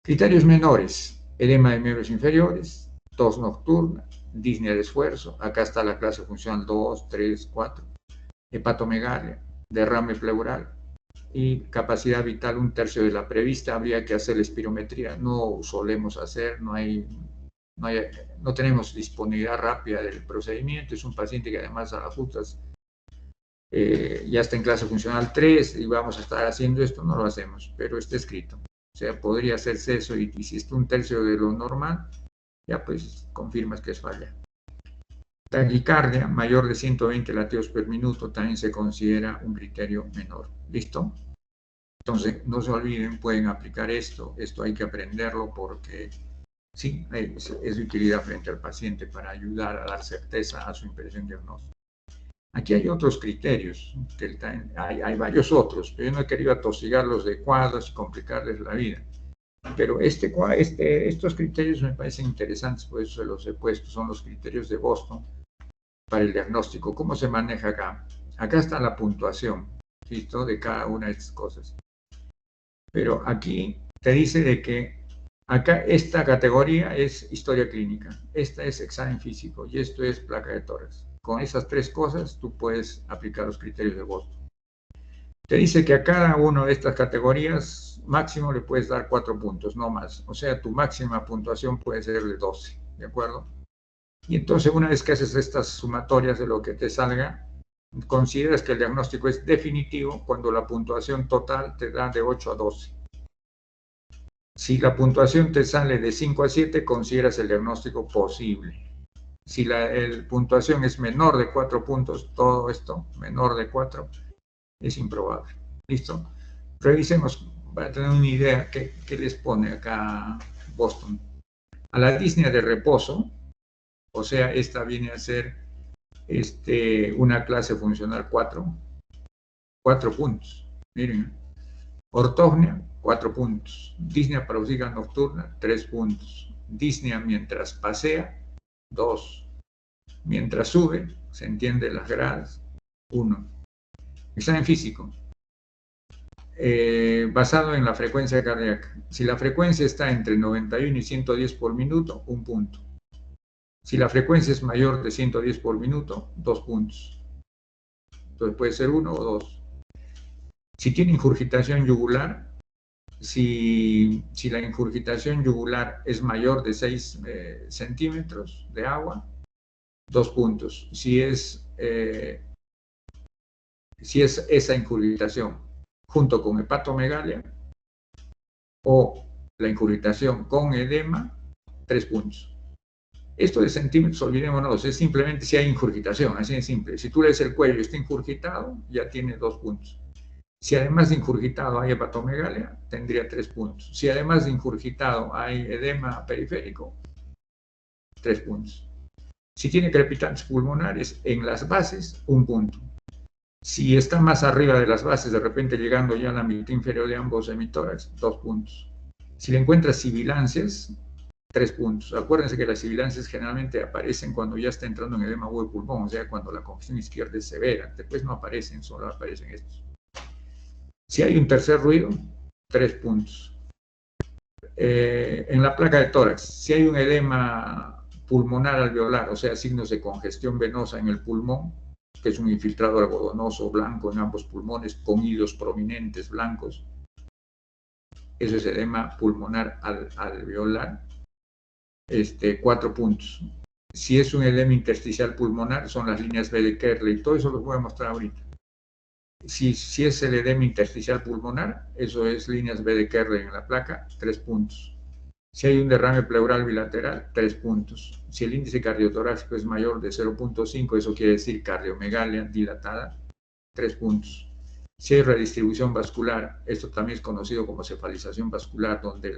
Criterios menores, edema de miembros inferiores, tos nocturna, disnea de esfuerzo, acá está la clase funcional 2, 3, 4, hepatomegalia, derrame pleural y capacidad vital 1/3 de la prevista. Habría que hacer la espirometría, no solemos hacer, no tenemos disponibilidad rápida del procedimiento. Es un paciente que además a las justas ya está en clase funcional 3 y vamos a estar haciendo esto, no lo hacemos, pero está escrito. O sea, podría hacerse eso y si está 1/3 de lo normal, ya pues confirmas que es falla. Taquicardia mayor de 120 latidos por minuto también se considera un criterio menor. ¿Listo? Entonces, no se olviden, pueden aplicar esto hay que aprenderlo porque sí, es de utilidad frente al paciente para ayudar a dar certeza a su impresión diagnóstica. Aquí hay otros criterios, hay varios otros, pero yo no he querido atosigarlos de cuadros y complicarles la vida. Pero estos criterios me parecen interesantes, por eso se los he puesto, son los criterios de Boston para el diagnóstico. ¿Cómo se maneja acá? Acá está la puntuación, ¿listo? De cada una de estas cosas. Pero aquí te dice de que acá esta categoría es historia clínica, esta es examen físico y esto es placa de tórax. Con esas tres cosas tú puedes aplicar los criterios de Boston. Te dice que a cada una de estas categorías máximo le puedes dar 4 puntos, no más. O sea, tu máxima puntuación puede ser de 12, ¿de acuerdo? Y entonces una vez que haces estas sumatorias de lo que te salga, consideras que el diagnóstico es definitivo cuando la puntuación total te da de 8 a 12. Si la puntuación te sale de 5 a 7, consideras el diagnóstico posible. Si la puntuación es menor de 4 puntos, todo esto, menor de 4, es improbable. ¿Listo? Revisemos para tener una idea qué les pone acá Boston. A la disnea de reposo, o sea, esta viene a ser una clase funcional 4 puntos. Miren, ortognia, 4 puntos. Disnea paróxica nocturna, 3 puntos. Disnea mientras pasea, 2. Mientras sube, se entiende las gradas, 1. Examen físico. Basado en la frecuencia cardíaca. Si la frecuencia está entre 91 y 110 por minuto, 1 punto. Si la frecuencia es mayor de 110 por minuto, 2 puntos. Entonces puede ser 1 o 2. Si tiene ingurgitación yugular, si la ingurgitación yugular es mayor de 6 centímetros de agua, 2 puntos. Si es esa ingurgitación junto con hepatomegalia o la ingurgitación con edema, 3 puntos. Esto de centímetros, olvidémonos, es simplemente si hay ingurgitación, así de simple. Si tú lees el cuello y está ingurgitado, ya tiene 2 puntos. Si además de ingurgitado hay hepatomegalia, tendría 3 puntos. Si además de ingurgitado hay edema periférico, 3 puntos. Si tiene crepitantes pulmonares en las bases, 1 punto. Si está más arriba de las bases, de repente llegando ya a la mitad inferior de ambos hemitórax, 2 puntos. Si le encuentras sibilancias, 3 puntos. Acuérdense que las sibilancias generalmente aparecen cuando ya está entrando en edema agudo de pulmón, o sea, cuando la congestión izquierda es severa. Después no aparecen, solo aparecen estos. Si hay un tercer ruido, 3 puntos. En la placa de tórax, si hay un edema pulmonar alveolar, o sea, signos de congestión venosa en el pulmón, que es un infiltrado algodonoso blanco en ambos pulmones con hilos prominentes blancos, eso es edema pulmonar alveolar, 4 puntos. Si es un edema intersticial pulmonar, son las líneas B de Kerley, todo eso los voy a mostrar ahorita. Si es el edema intersticial pulmonar, eso es líneas B de Kerley en la placa, 3 puntos. Si hay un derrame pleural bilateral, 3 puntos. Si el índice cardiotorácico es mayor de 0.5, eso quiere decir cardiomegalia dilatada, 3 puntos. Si hay redistribución vascular, esto también es conocido como cefalización vascular, donde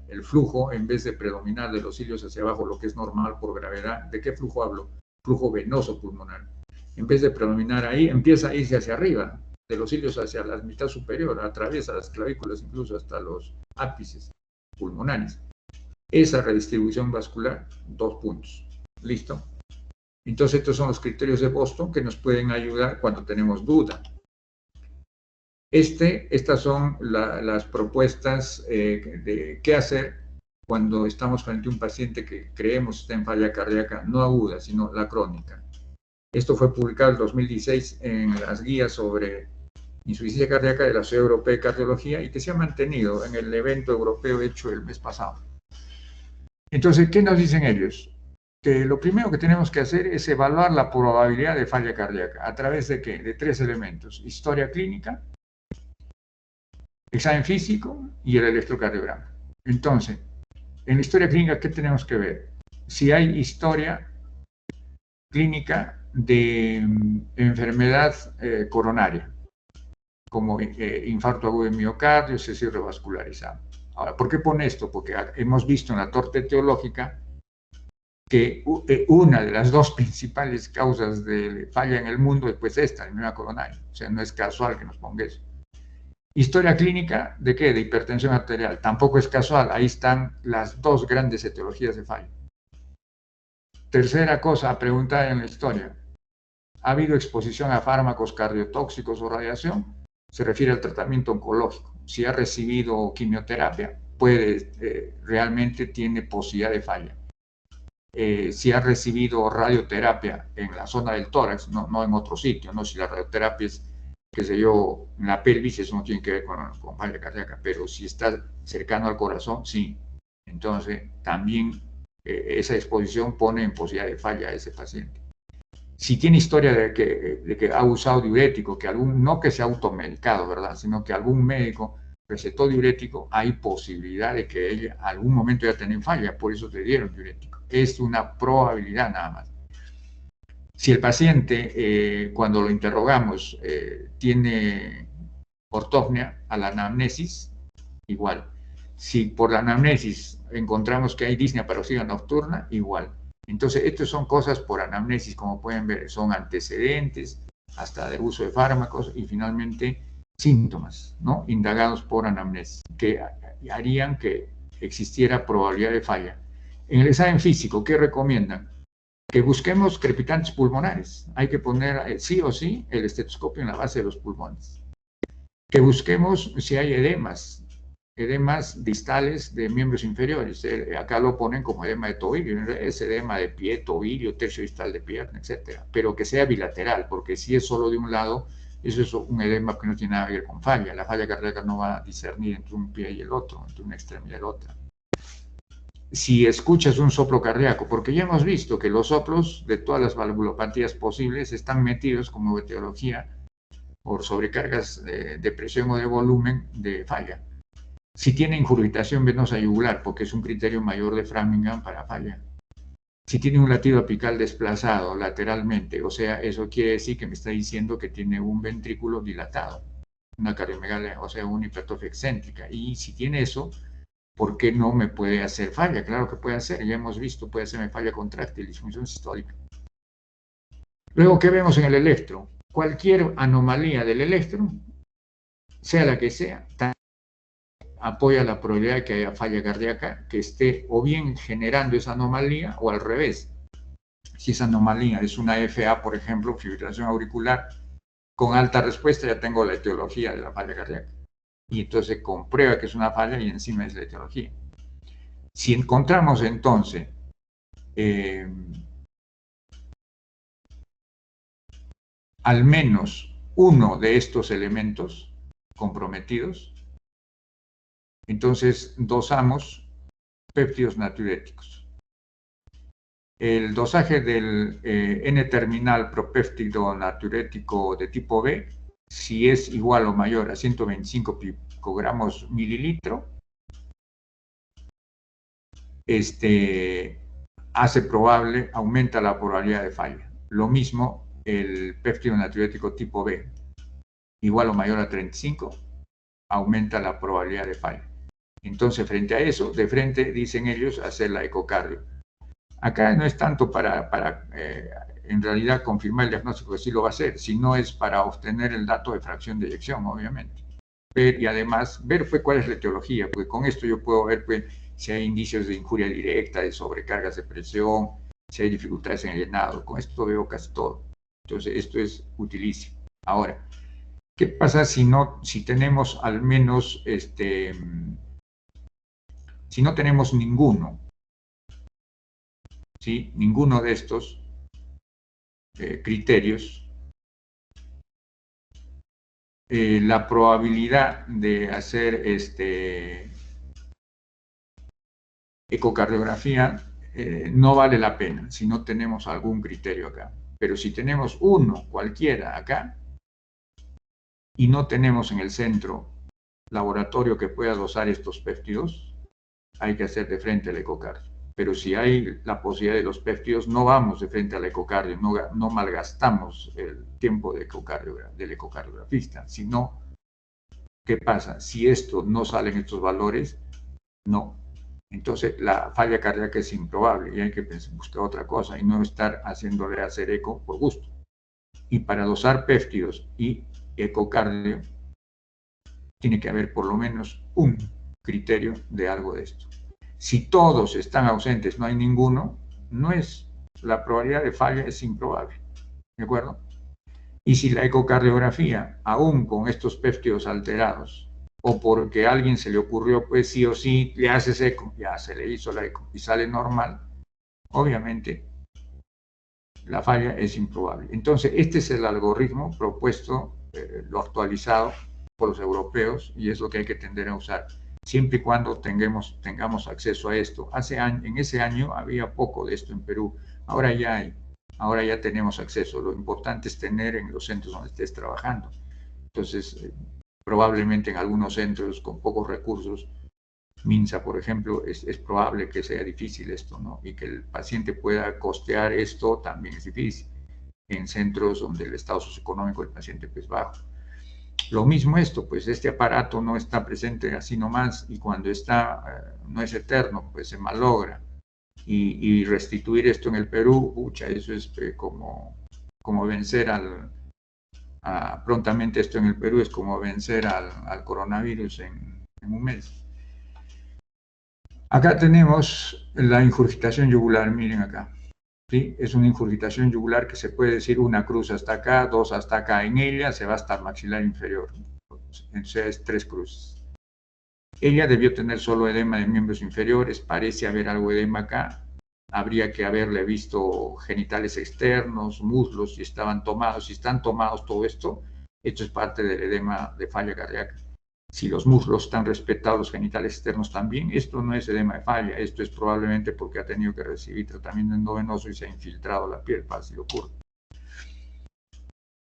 el flujo, en vez de predominar de los cilios hacia abajo, lo que es normal por gravedad, ¿de qué flujo hablo? Flujo venoso pulmonar. En vez de predominar ahí, empieza a irse hacia arriba, de los cilios hacia la mitad superior, atraviesa las clavículas, incluso hasta los ápices pulmonares. Esa redistribución vascular, 2 puntos. ¿Listo? Entonces estos son los criterios de Boston que nos pueden ayudar cuando tenemos duda. Estas son las propuestas de qué hacer cuando estamos frente a un paciente que creemos está en falla cardíaca no aguda, sino la crónica. Esto fue publicado en 2016 en las guías sobre insuficiencia cardíaca de la Sociedad Europea de Cardiología y que se ha mantenido en el evento europeo hecho el mes pasado. Entonces, ¿qué nos dicen ellos? Que lo primero que tenemos que hacer es evaluar la probabilidad de falla cardíaca. ¿A través de qué? De 3 elementos. Historia clínica, examen físico y el electrocardiograma. Entonces, en la historia clínica, ¿qué tenemos que ver? Si hay historia clínica de enfermedad coronaria, como infarto agudo de miocardio, cese revascularizado. Ahora, ¿por qué pone esto? Porque hemos visto en la torta etiológica que una de las dos principales causas de falla en el mundo es pues esta, la enfermedad coronaria. O sea, no es casual que nos ponga eso. Historia clínica, ¿de qué? De hipertensión arterial. Tampoco es casual, ahí están las dos grandes etiologías de falla. Tercera cosa a preguntar en la historia. ¿Ha habido exposición a fármacos cardiotóxicos o radiación? Se refiere al tratamiento oncológico. Si ha recibido quimioterapia, realmente tiene posibilidad de falla. Si ha recibido radioterapia en la zona del tórax, no en otro sitio, ¿no? Si la radioterapia es, qué sé yo, en la pelvis, eso no tiene que ver con falla cardíaca, pero si está cercano al corazón, sí. Entonces, también esa exposición pone en posibilidad de falla a ese paciente. Si tiene historia de que ha usado diurético, no que sea automedicado, ¿verdad? Sino que algún médico recetó diurético, hay posibilidad de que ella algún momento ya tenga falla, por eso te dieron diurético. Es una probabilidad nada más. Si el paciente, cuando lo interrogamos, tiene ortopnia a la anamnesis, igual. Si por la anamnesis encontramos que hay disnea paroxística nocturna, igual. Entonces, estas son cosas por anamnesis, como pueden ver, son antecedentes, hasta de uso de fármacos y finalmente síntomas, ¿no? Indagados por anamnesis, que harían que existiera probabilidad de falla. En el examen físico, ¿qué recomiendan? Que busquemos crepitantes pulmonares. Hay que poner sí o sí el estetoscopio en la base de los pulmones. Que busquemos si hay edemas distales de miembros inferiores. Acá lo ponen como edema de tobillo, es edema de pie, tobillo, tercio distal de pierna, etc. Pero que sea bilateral, porque si es solo de un lado, eso es un edema que no tiene nada que ver con falla. La falla cardíaca no va a discernir entre un pie y el otro, entre una extremidad y la otra. Si escuchas un soplo cardíaco, porque ya hemos visto que los soplos de todas las valvulopatías posibles están metidos como etiología por sobrecargas de presión o de volumen de falla. Si tiene ingurgitación venosa yugular, porque es un criterio mayor de Framingham para falla. Si tiene un latido apical desplazado lateralmente, o sea, eso quiere decir que me está diciendo que tiene un ventrículo dilatado, una cardiomegalia, o sea, una hipertrofia excéntrica. Y si tiene eso, ¿por qué no me puede hacer falla? Claro que puede hacer, ya hemos visto, puede hacerme falla contráctil, disfunción sistólica. Luego, ¿qué vemos en el electro? Cualquier anomalía del electro, sea la que sea, apoya la probabilidad de que haya falla cardíaca, que esté o bien generando esa anomalía o al revés. Si esa anomalía es una FA, por ejemplo, fibrilación auricular, con alta respuesta ya tengo la etiología de la falla cardíaca. Y entonces comprueba que es una falla y encima es la etiología. Si encontramos entonces al menos uno de estos elementos comprometidos, entonces dosamos péptidos natriuréticos. El dosaje del N-terminal propéptido natriurético de tipo B, si es igual o mayor a 125 picogramos mililitro, hace probable, aumenta la probabilidad de falla. Lo mismo el péptido natriurético tipo B, igual o mayor a 35, aumenta la probabilidad de falla. Entonces, frente a eso, de frente, dicen ellos, hacer la ecocardio. Acá no es tanto para en realidad confirmar el diagnóstico que sí lo va a hacer, sino es para obtener el dato de fracción de eyección, obviamente. Y además, ver pues, cuál es la etiología, porque con esto yo puedo ver pues, si hay indicios de injuria directa, de sobrecargas de presión, si hay dificultades en el llenado. Con esto veo casi todo. Entonces, esto es utilísimo. Ahora, ¿qué pasa si tenemos al menos, si no tenemos ninguno? ¿Sí? Ninguno de estos criterios, la probabilidad de hacer ecocardiografía no vale la pena si no tenemos algún criterio acá. Pero si tenemos uno, cualquiera acá, y no tenemos en el centro laboratorio que pueda dosar estos péptidos, hay que hacer de frente al ecocardio. Pero si hay la posibilidad de los péptidos, no vamos de frente al ecocardio, no malgastamos el tiempo del ecocardiografista, sino ¿Qué pasa? Si esto no sale en estos valores, no. Entonces la falla cardíaca es improbable y hay que buscar otra cosa y no estar haciéndole hacer eco por gusto. Y para dosar péptidos y ecocardio, tiene que haber por lo menos un criterio de algo de esto. Si todos están ausentes, no hay ninguno, no es, la probabilidad de falla es improbable, ¿de acuerdo? Y si la ecocardiografía, aún con estos péptidos alterados, o porque a alguien se le ocurrió, pues sí o sí, le haces eco, ya se le hizo la eco y sale normal, obviamente la falla es improbable. Entonces, este es el algoritmo propuesto, lo actualizado por los europeos, y es lo que hay que tender a usar, siempre y cuando tengamos acceso a esto. En ese año había poco de esto en Perú, ahora ya hay, ahora ya tenemos acceso. Lo importante es tener en los centros donde estés trabajando. Entonces, probablemente en algunos centros con pocos recursos, Minsa, por ejemplo, es probable que sea difícil esto, ¿no? Y que el paciente pueda costear esto también es difícil. En centros donde el estado socioeconómico del paciente es bajo. Lo mismo esto, pues este aparato no está presente así nomás y cuando está, no es eterno, pues se malogra. Y restituir esto en el Perú, pucha, eso es como vencer prontamente esto en el Perú es como vencer al coronavirus en un mes. Acá tenemos la ingurgitación yugular, miren acá. ¿Sí? Es una ingurgitación yugular que se puede decir una cruz hasta acá, dos hasta acá. En ella se va hasta el maxilar inferior. Entonces es 3 cruces. Ella debió tener solo edema de miembros inferiores, parece haber algo de edema acá. Habría que haberle visto genitales externos, muslos, si estaban tomados. Si están tomados todo esto es parte del edema de falla cardíaca. Si los muslos están respetados, los genitales externos también, esto no es edema de falla, esto es probablemente porque ha tenido que recibir tratamiento endovenoso y se ha infiltrado la piel, fácil ocurre.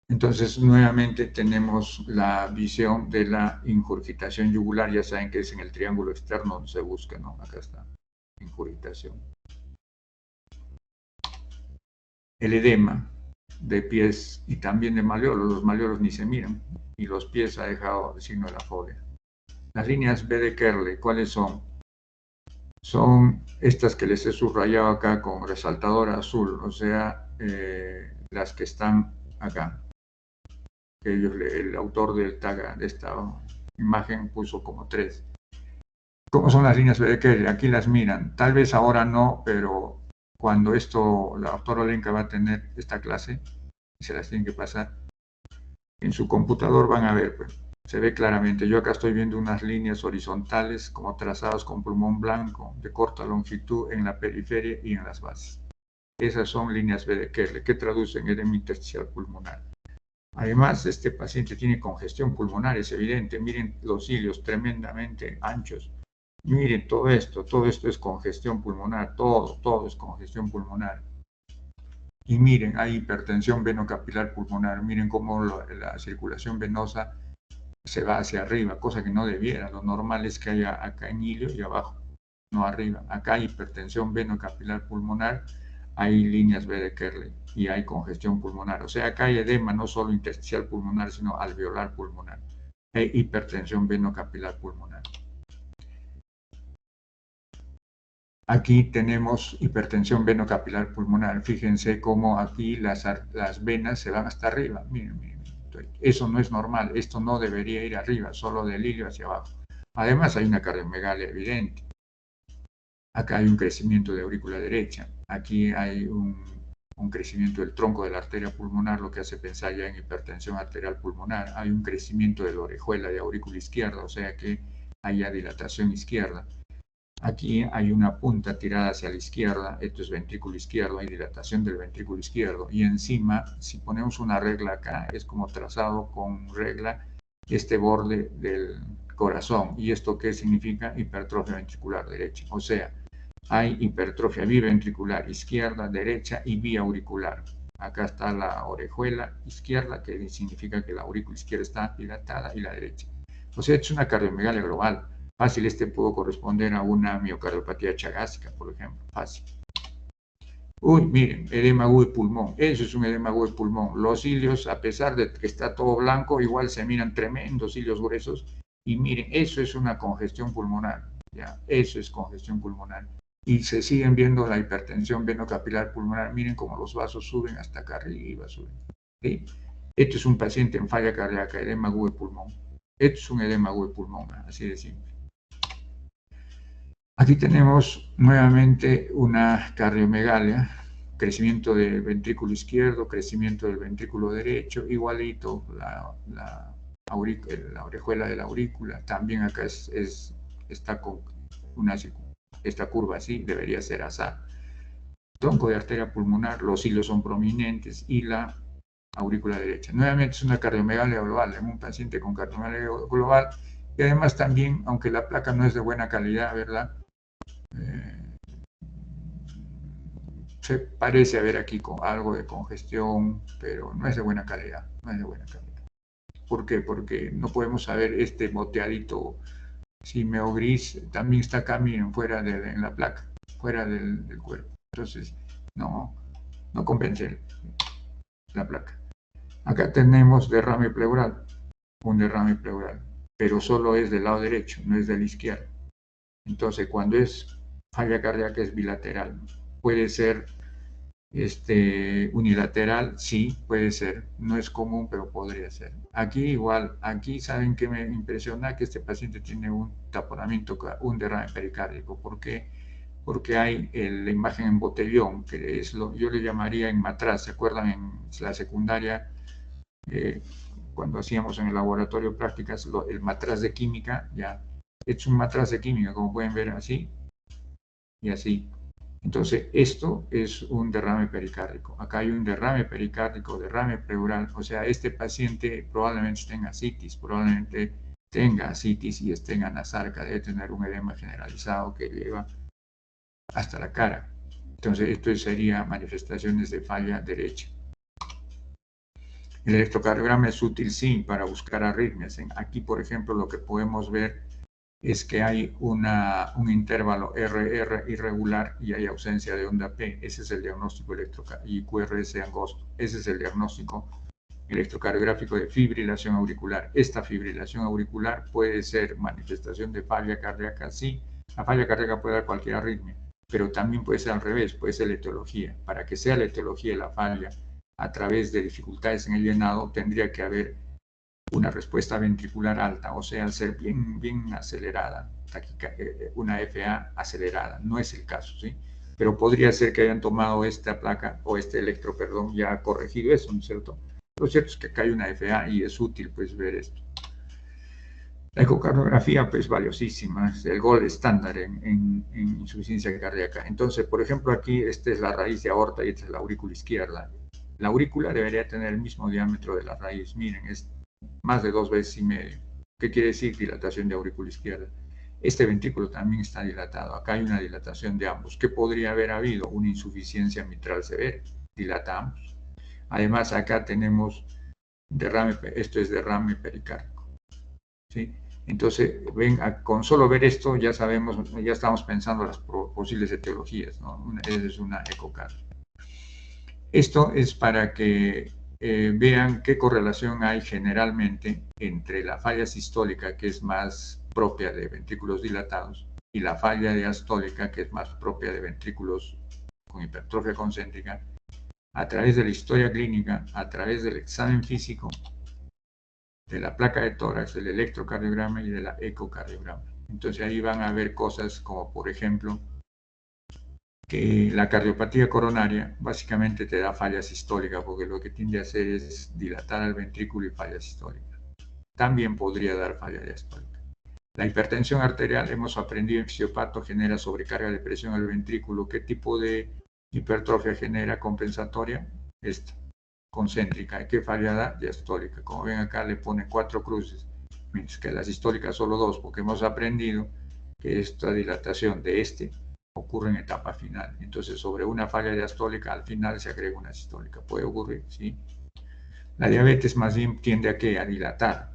Entonces, nuevamente tenemos la visión de la ingurgitación yugular, ya saben que es en el triángulo externo donde se busca, ¿no? Acá está, ingurgitación. El edema de pies y también de malleolos, los malleolos ni se miran, y los pies ha dejado el signo de la fobia. Las líneas B de Kerle, ¿cuáles son? Son estas que les he subrayado acá con resaltador azul, o sea, las que están acá. El autor del tag de esta imagen puso como 3. ¿Cómo son las líneas B de Kerle? Aquí las miran. Tal vez ahora no, pero cuando la doctora Olenka va a tener esta clase, y se las tienen que pasar, en su computador van a ver, pues. Se ve claramente, yo acá estoy viendo unas líneas horizontales como trazadas con plumón blanco de corta longitud en la periferia y en las bases. Esas son líneas B de Kerle, que traducen edema intersticial pulmonar. Además, este paciente tiene congestión pulmonar, es evidente. Miren los cilios tremendamente anchos. Miren todo esto es congestión pulmonar, todo es congestión pulmonar. Y miren, hay hipertensión venocapilar pulmonar, miren cómo la circulación venosa se va hacia arriba, cosa que no debiera. Lo normal es que haya acá en ilio y abajo, no arriba. Acá hay hipertensión venocapilar pulmonar, hay líneas B de Kerle y hay congestión pulmonar. O sea, acá hay edema no solo intersticial pulmonar, sino alveolar pulmonar. Hay hipertensión venocapilar pulmonar. Aquí tenemos hipertensión venocapilar pulmonar. Fíjense cómo aquí las venas se van hasta arriba. Miren, miren. Eso no es normal, esto no debería ir arriba, solo del ilio hacia abajo. Además hay una cardiomegalia evidente. Acá hay un crecimiento de aurícula derecha, aquí hay un crecimiento del tronco de la arteria pulmonar, lo que hace pensar ya en hipertensión arterial pulmonar. Hay un crecimiento de la orejuela de aurícula izquierda, o sea que haya dilatación izquierda. Aquí hay una punta tirada hacia la izquierda, esto es ventrículo izquierdo, hay dilatación del ventrículo izquierdo. Y encima, si ponemos una regla acá, es como trazado con regla este borde del corazón. ¿Y esto qué significa? Hipertrofia ventricular derecha. O sea, hay hipertrofia biventricular izquierda, derecha y biauricular. Acá está la orejuela izquierda, que significa que la aurícula izquierda está dilatada, y la derecha. O sea, es una cardiomegalia global. Fácil, puede corresponder a una miocardiopatía chagásica, por ejemplo. Fácil. Uy, miren, edema agudo de pulmón. Eso es un edema agudo de pulmón. Los cilios, a pesar de que está todo blanco, igual se miran tremendos cilios gruesos Y miren, eso es una congestión pulmonar, ¿ya? Eso es congestión pulmonar. Y se siguen viendo la hipertensión venocapilar pulmonar. Miren cómo los vasos suben hasta acá arriba, suben. ¿Sí? Esto es un paciente en falla cardíaca, edema agudo de pulmón. Esto es un edema agudo de pulmón, así de simple. Aquí tenemos nuevamente una cardiomegalia, crecimiento del ventrículo izquierdo, crecimiento del ventrículo derecho, igualito la orejuela de la aurícula. También acá está con esta curva así, debería ser azar. Tronco de arteria pulmonar, los hilos son prominentes y la aurícula derecha. Nuevamente es una cardiomegalia global en un paciente con cardiomegalia global y además también, aunque la placa no es de buena calidad, ¿verdad? Se parece haber aquí con algo de congestión, pero no es de buena calidad, no es de buena calidad. ¿Por qué? Porque no podemos saber este moteadito simeo gris, también está acá, miren, fuera en la placa, fuera del cuerpo. Entonces, no convence la placa. Acá tenemos derrame pleural, un derrame pleural, pero solo es del lado derecho, no es del izquierdo. Entonces, cuando es falla cardíaca es bilateral. Puede ser unilateral, sí, puede ser. No es común, pero podría ser. Aquí igual, aquí saben que me impresiona que este paciente tiene un taponamiento, un derrame pericárdico. ¿Por qué? Porque hay la imagen en botellón, que es yo le llamaría en matraz. ¿Se acuerdan en la secundaria? Cuando hacíamos en el laboratorio prácticas el matraz de química, ya es un matraz de química, como pueden ver así y así. Entonces, esto es un derrame pericárdico. Acá hay un derrame pericárdico, derrame pleural. O sea, este paciente probablemente tenga ascitis, y esté en anasarca, debe tener un edema generalizado que lleva hasta la cara. Entonces, esto sería manifestaciones de falla derecha. El electrocardiograma es útil, sí, para buscar arritmias. Aquí, por ejemplo, lo que podemos ver es que hay un intervalo RR irregular y hay ausencia de onda P. Ese es el diagnóstico y QRS angosto. Ese es el diagnóstico electrocardiográfico de fibrilación auricular. Esta fibrilación auricular puede ser manifestación de falla cardíaca, sí. La falla cardíaca puede dar cualquier arritmia, pero también puede ser al revés, puede ser la etiología. Para que sea la etiología de la falla a través de dificultades en el llenado, tendría que haber una respuesta ventricular alta, o sea, al ser bien acelerada, una FA acelerada. No es el caso, ¿sí? Pero podría ser que hayan tomado esta placa o este electro, perdón, ya corregido eso, ¿no es cierto? Lo cierto es que acá hay una FA y es útil, pues, ver esto. La ecocardiografía, pues, valiosísima, es el gold estándar en insuficiencia cardíaca. Entonces, por ejemplo, aquí esta es la raíz de aorta y esta es la aurícula izquierda. La aurícula debería tener el mismo diámetro de la raíz. Miren, es más de 2,5 veces. ¿Qué quiere decir dilatación de aurícula izquierda? Este ventrículo también está dilatado. Acá hay una dilatación de ambos. ¿Qué podría haber habido? Una insuficiencia mitral severa. Dilata ambos. Además, acá tenemos derrame, esto es derrame pericárdico. ¿Sí? Entonces, ven, con solo ver esto ya sabemos, ya estamos pensando las posibles etiologías, ¿no? Esa es una ecocardia. Esto es para que vean qué correlación hay generalmente entre la falla sistólica, que es más propia de ventrículos dilatados, y la falla diastólica, que es más propia de ventrículos con hipertrofia concéntrica, a través de la historia clínica, a través del examen físico, de la placa de tórax, del electrocardiograma y de la ecocardiograma. Entonces ahí van a ver cosas como, por ejemplo, que la cardiopatía coronaria básicamente te da falla sistólica, porque lo que tiende a hacer es dilatar al ventrículo y falla sistólica. También podría dar falla diastólica. La hipertensión arterial, hemos aprendido en fisiopato, genera sobrecarga de presión al ventrículo. ¿Qué tipo de hipertrofia genera compensatoria? Esta, concéntrica. ¿Qué falla da? Diastólica. Como ven acá le pone 4 cruces, mientras que la sistólica solo 2, porque hemos aprendido que esta dilatación de ocurre en etapa final. Entonces, sobre una falla diastólica, al final se agrega una sistólica. Puede ocurrir, ¿sí? La diabetes más bien tiende a ¿qué? A dilatar,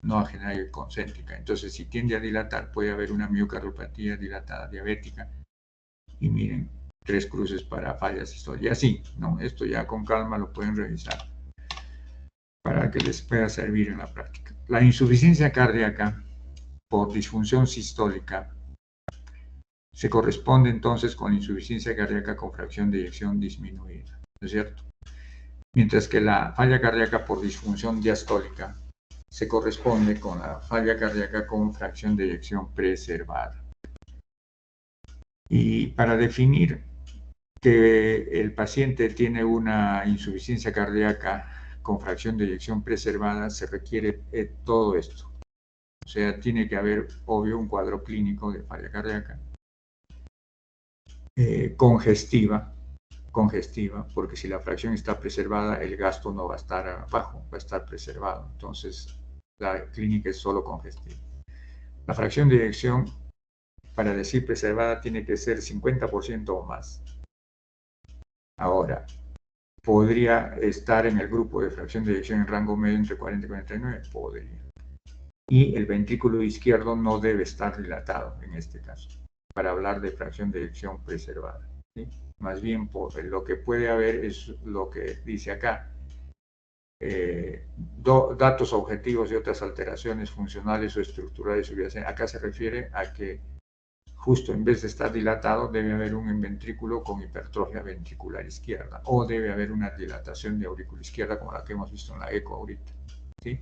no a generar concéntrica. Entonces, si tiende a dilatar, puede haber una miocardiopatía dilatada diabética. Y miren, 3 cruces para fallas sistólicas. Y así, ¿no? Esto ya con calma lo pueden revisar para que les pueda servir en la práctica. La insuficiencia cardíaca por disfunción sistólica se corresponde entonces con insuficiencia cardíaca con fracción de eyección disminuida, ¿no es cierto? Mientras que la falla cardíaca por disfunción diastólica se corresponde con la falla cardíaca con fracción de eyección preservada. Y para definir que el paciente tiene una insuficiencia cardíaca con fracción de eyección preservada, se requiere todo esto. O sea, tiene que haber, obvio, un cuadro clínico de falla cardíaca congestiva, porque si la fracción está preservada, el gasto no va a estar bajo, va a estar preservado. Entonces, la clínica es solo congestiva. La fracción de eyección, para decir preservada, tiene que ser 50% o más. Ahora, podría estar en el grupo de fracción de eyección en rango medio entre 40 y 49, podría. Y el ventrículo izquierdo no debe estar dilatado en este caso, para hablar de fracción de eyección preservada, ¿sí? Más bien, lo que puede haber es lo que dice acá, datos objetivos y otras alteraciones funcionales o estructurales. Acá se refiere a que justo en vez de estar dilatado debe haber un ventrículo con hipertrofia ventricular izquierda, o debe haber una dilatación de aurícula izquierda como la que hemos visto en la eco ahorita, ¿sí?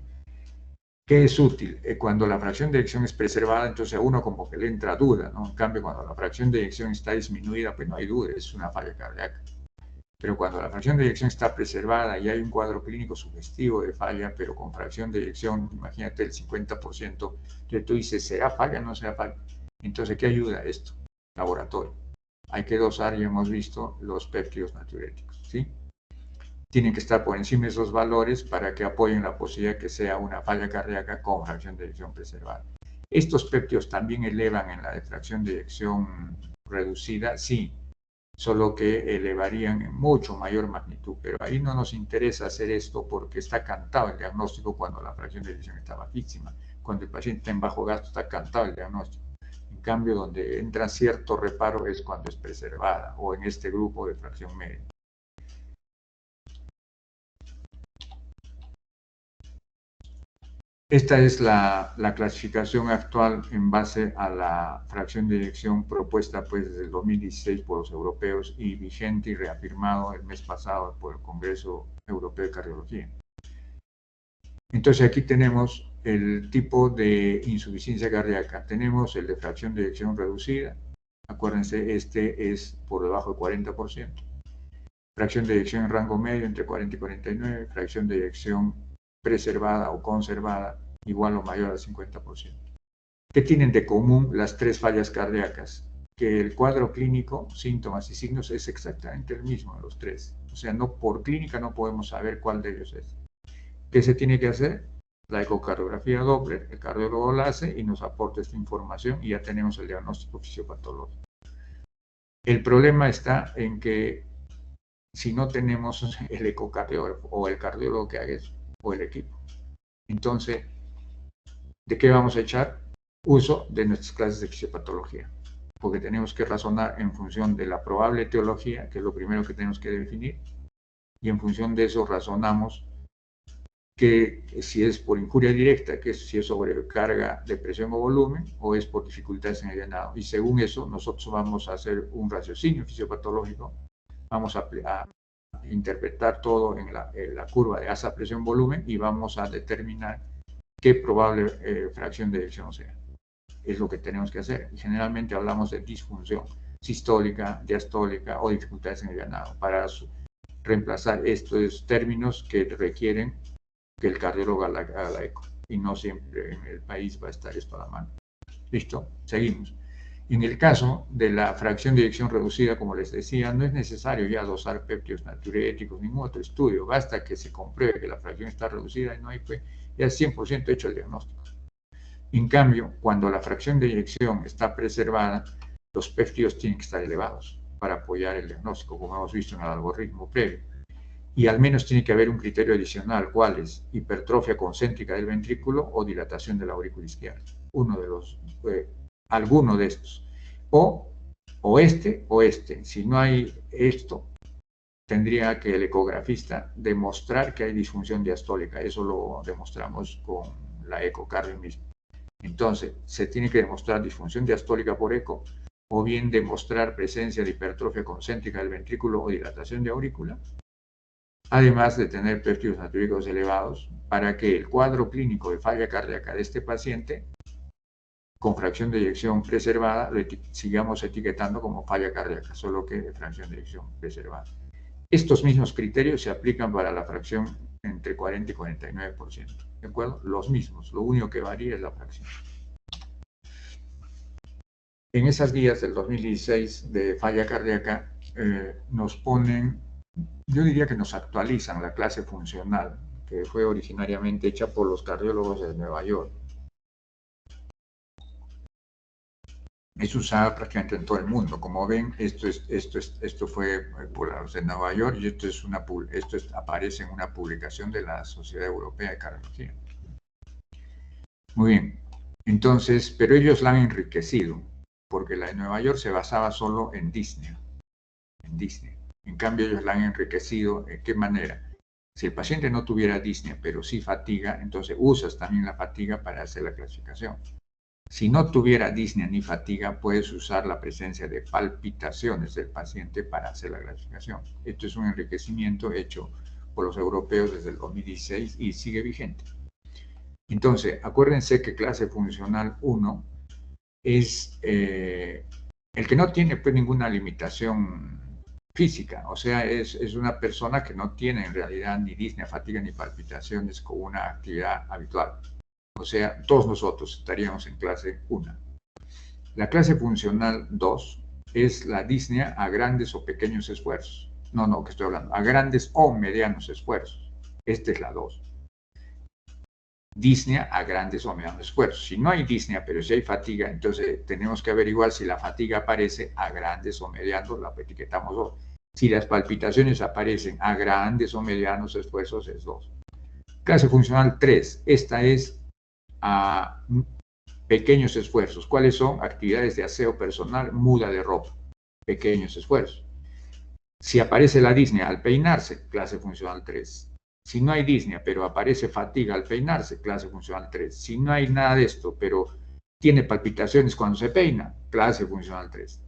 ¿Qué es útil? Cuando la fracción de eyección es preservada, entonces a uno como que le entra duda, ¿no? En cambio, cuando la fracción de eyección está disminuida, pues no hay duda, es una falla cardíaca. Pero cuando la fracción de eyección está preservada y hay un cuadro clínico sugestivo de falla, pero con fracción de eyección, imagínate el 50%, entonces tú dices, ¿será falla o no será falla? Entonces, ¿qué ayuda esto? Laboratorio. Hay que dosar, ya hemos visto, los péptidos natriuréticos, ¿sí? Tienen que estar por encima de esos valores para que apoyen la posibilidad de que sea una falla cardíaca con fracción de eyección preservada. ¿Estos péptidos también elevan en la fracción de eyección reducida? Sí, solo que elevarían en mucho mayor magnitud, pero ahí no nos interesa hacer esto porque está cantado el diagnóstico cuando la fracción de eyección está bajísima. Cuando el paciente está en bajo gasto está cantado el diagnóstico. En cambio, donde entra cierto reparo es cuando es preservada o en este grupo de fracción media. Esta es la clasificación actual en base a la fracción de eyección propuesta pues desde el 2016 por los europeos y vigente y reafirmado el mes pasado por el Congreso Europeo de Cardiología. Entonces aquí tenemos el tipo de insuficiencia cardíaca. Tenemos el de fracción de eyección reducida. Acuérdense, este es por debajo del 40%. Fracción de eyección en rango medio entre 40 y 49. Fracción de eyección preservada o conservada igual o mayor al 50%. ¿Qué tienen de común las tres fallas cardíacas? Que el cuadro clínico, síntomas y signos es exactamente el mismo de los tres. O sea, no, por clínica no podemos saber cuál de ellos es. ¿Qué se tiene que hacer? La ecocardiografía Doppler, el cardiólogo la hace y nos aporta esta información y ya tenemos el diagnóstico fisiopatológico. El problema está en que si no tenemos el ecocardiógrafo o el cardiólogo que haga eso, o el equipo, entonces, ¿de qué vamos a echar? Uso de nuestras clases de fisiopatología, porque tenemos que razonar en función de la probable etiología, que es lo primero que tenemos que definir, y en función de eso razonamos que si es por injuria directa, que si es sobrecarga de presión o volumen, o es por dificultades en el llenado. Y según eso, nosotros vamos a hacer un raciocinio fisiopatológico, vamos a interpretar todo en la curva de asa presión volumen y vamos a determinar qué probable fracción de eyección sea. Es lo que tenemos que hacer. Y generalmente hablamos de disfunción sistólica, diastólica o dificultades en el llenado para reemplazar estos términos que requieren que el cardiólogo haga la eco. Y no siempre en el país va a estar esto a la mano. ¿Listo? Seguimos. En el caso de la fracción de eyección reducida, como les decía, no es necesario ya dosar péptidos natriuréticos, ningún otro estudio. Basta que se compruebe que la fracción está reducida y no hay, pues, ya es 100% hecho el diagnóstico. En cambio, cuando la fracción de eyección está preservada, los péptidos tienen que estar elevados para apoyar el diagnóstico, como hemos visto en el algoritmo previo. Y al menos tiene que haber un criterio adicional, ¿cuál es? Hipertrofia concéntrica del ventrículo o dilatación de la aurícula izquierda. Uno de los, alguno de estos. O este. Si no hay esto, tendría que el ecografista demostrar que hay disfunción diastólica. Eso lo demostramos con la ecocardio mismo. Entonces, se tiene que demostrar disfunción diastólica por eco, o bien demostrar presencia de hipertrofia concéntrica del ventrículo o dilatación de aurícula, además de tener péptidos natriúricos elevados, para que el cuadro clínico de falla cardíaca de este paciente, con fracción de eyección preservada, lo sigamos etiquetando como falla cardíaca, solo que de fracción de eyección preservada. Estos mismos criterios se aplican para la fracción entre 40 y 49%, ¿de acuerdo? Los mismos, lo único que varía es la fracción. En esas guías del 2016 de falla cardíaca nos ponen, yo diría que nos actualizan la clase funcional, que fue originariamente hecha por los cardiólogos de Nueva York. Es usada prácticamente en todo el mundo. Como ven, esto fue por los de Nueva York y esto aparece en una publicación de la Sociedad Europea de Cardiología. Muy bien. Entonces, pero ellos la han enriquecido, porque la de Nueva York se basaba solo en disnea. En cambio, ellos la han enriquecido. ¿De qué manera? Si el paciente no tuviera disnea, pero sí fatiga, entonces usas también la fatiga para hacer la clasificación. Si no tuviera disnea ni fatiga, puedes usar la presencia de palpitaciones del paciente para hacer la clasificación. Esto es un enriquecimiento hecho por los europeos desde el 2016 y sigue vigente. Entonces, acuérdense que clase funcional 1 es el que no tiene pues ninguna limitación física, o sea, es una persona que no tiene en realidad ni disnea, fatiga ni palpitaciones con una actividad habitual. O sea, todos nosotros estaríamos en clase 1. La clase funcional 2 es la disnea a grandes o pequeños esfuerzos. No, que estoy hablando, a grandes o medianos esfuerzos. Esta es la 2. Disnea a grandes o medianos esfuerzos. Si no hay disnea, pero si hay fatiga, entonces tenemos que averiguar si la fatiga aparece a grandes o medianos, la etiquetamos 2. Si las palpitaciones aparecen a grandes o medianos esfuerzos, es 2. Clase funcional 3, esta es a pequeños esfuerzos. ¿Cuáles son? Actividades de aseo personal, muda de ropa. Pequeños esfuerzos. Si aparece la disnea al peinarse, clase funcional 3. Si no hay disnea, pero aparece fatiga al peinarse, clase funcional 3. Si no hay nada de esto, pero tiene palpitaciones cuando se peina, clase funcional 3.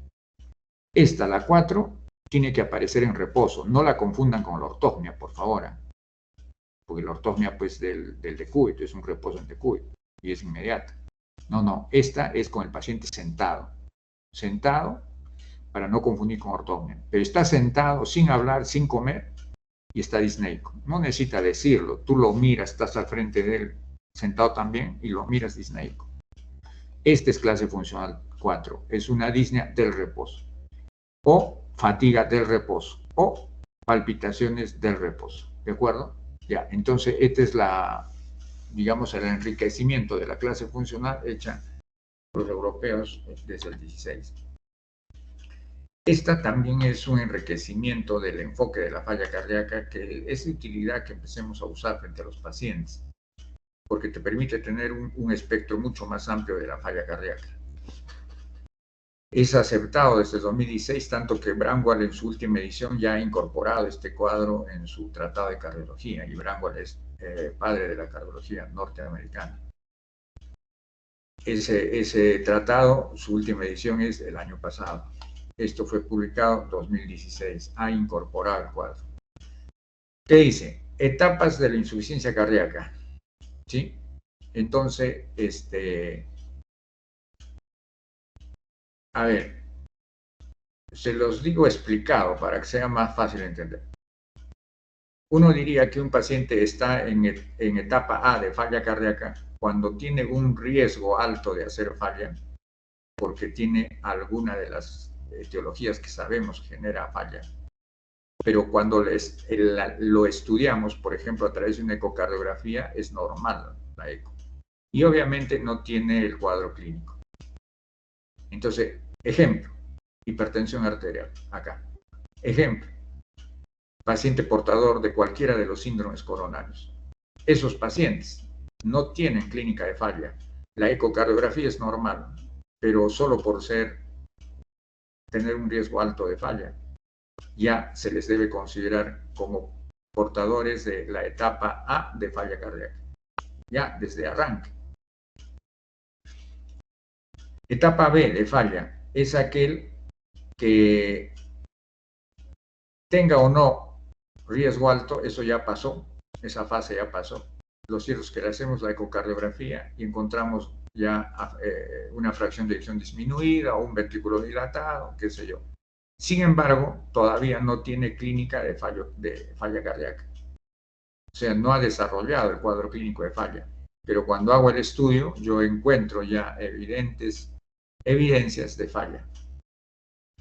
Esta, la 4, tiene que aparecer en reposo. No la confundan con la ortognia, por favor. Porque la ortognia, pues, del decúbito, es un reposo en decúbito y es inmediata. No, esta es con el paciente sentado. Sentado, para no confundir con ortognia. Pero está sentado, sin hablar, sin comer, y está disneico. No necesita decirlo, tú lo miras, estás al frente de él, sentado también, y lo miras disneico. Esta es clase funcional 4, es una disnea del reposo, o fatiga del reposo, o palpitaciones del reposo, ¿de acuerdo? Ya, entonces este es digamos, el enriquecimiento de la clase funcional hecha por los europeos desde el 16. Esta también es un enriquecimiento del enfoque de la falla cardíaca que es de utilidad que empecemos a usar frente a los pacientes, porque te permite tener un espectro mucho más amplio de la falla cardíaca. Es aceptado desde 2016, tanto que Bramwell en su última edición ya ha incorporado este cuadro en su tratado de cardiología, y Bramwell es padre de la cardiología norteamericana. Ese tratado, su última edición es el año pasado. Esto fue publicado en 2016, ha incorporado el cuadro. ¿Qué dice? Etapas de la insuficiencia cardíaca. ¿Sí? Entonces, a ver, se los digo explicado para que sea más fácil de entender. Uno diría que un paciente está en etapa A de falla cardíaca cuando tiene un riesgo alto de hacer falla, porque tiene alguna de las etiologías que sabemos genera falla. Pero cuando lo estudiamos, por ejemplo, a través de una ecocardiografía, es normal la eco. Y obviamente no tiene el cuadro clínico. Entonces, ejemplo, hipertensión arterial, acá. Ejemplo, paciente portador de cualquiera de los síndromes coronarios. Esos pacientes no tienen clínica de falla. La ecocardiografía es normal, pero solo por tener un riesgo alto de falla, ya se les debe considerar como portadores de la etapa A de falla cardíaca, ya desde arranque. Etapa B de falla es aquel que tenga o no riesgo alto, eso ya pasó, esa fase ya pasó. Lo cierto es que le hacemos la ecocardiografía y encontramos ya una fracción de eyección disminuida o un ventrículo dilatado, qué sé yo. Sin embargo, todavía no tiene clínica de falla cardíaca. O sea, no ha desarrollado el cuadro clínico de falla. Pero cuando hago el estudio, yo encuentro ya evidencias de falla.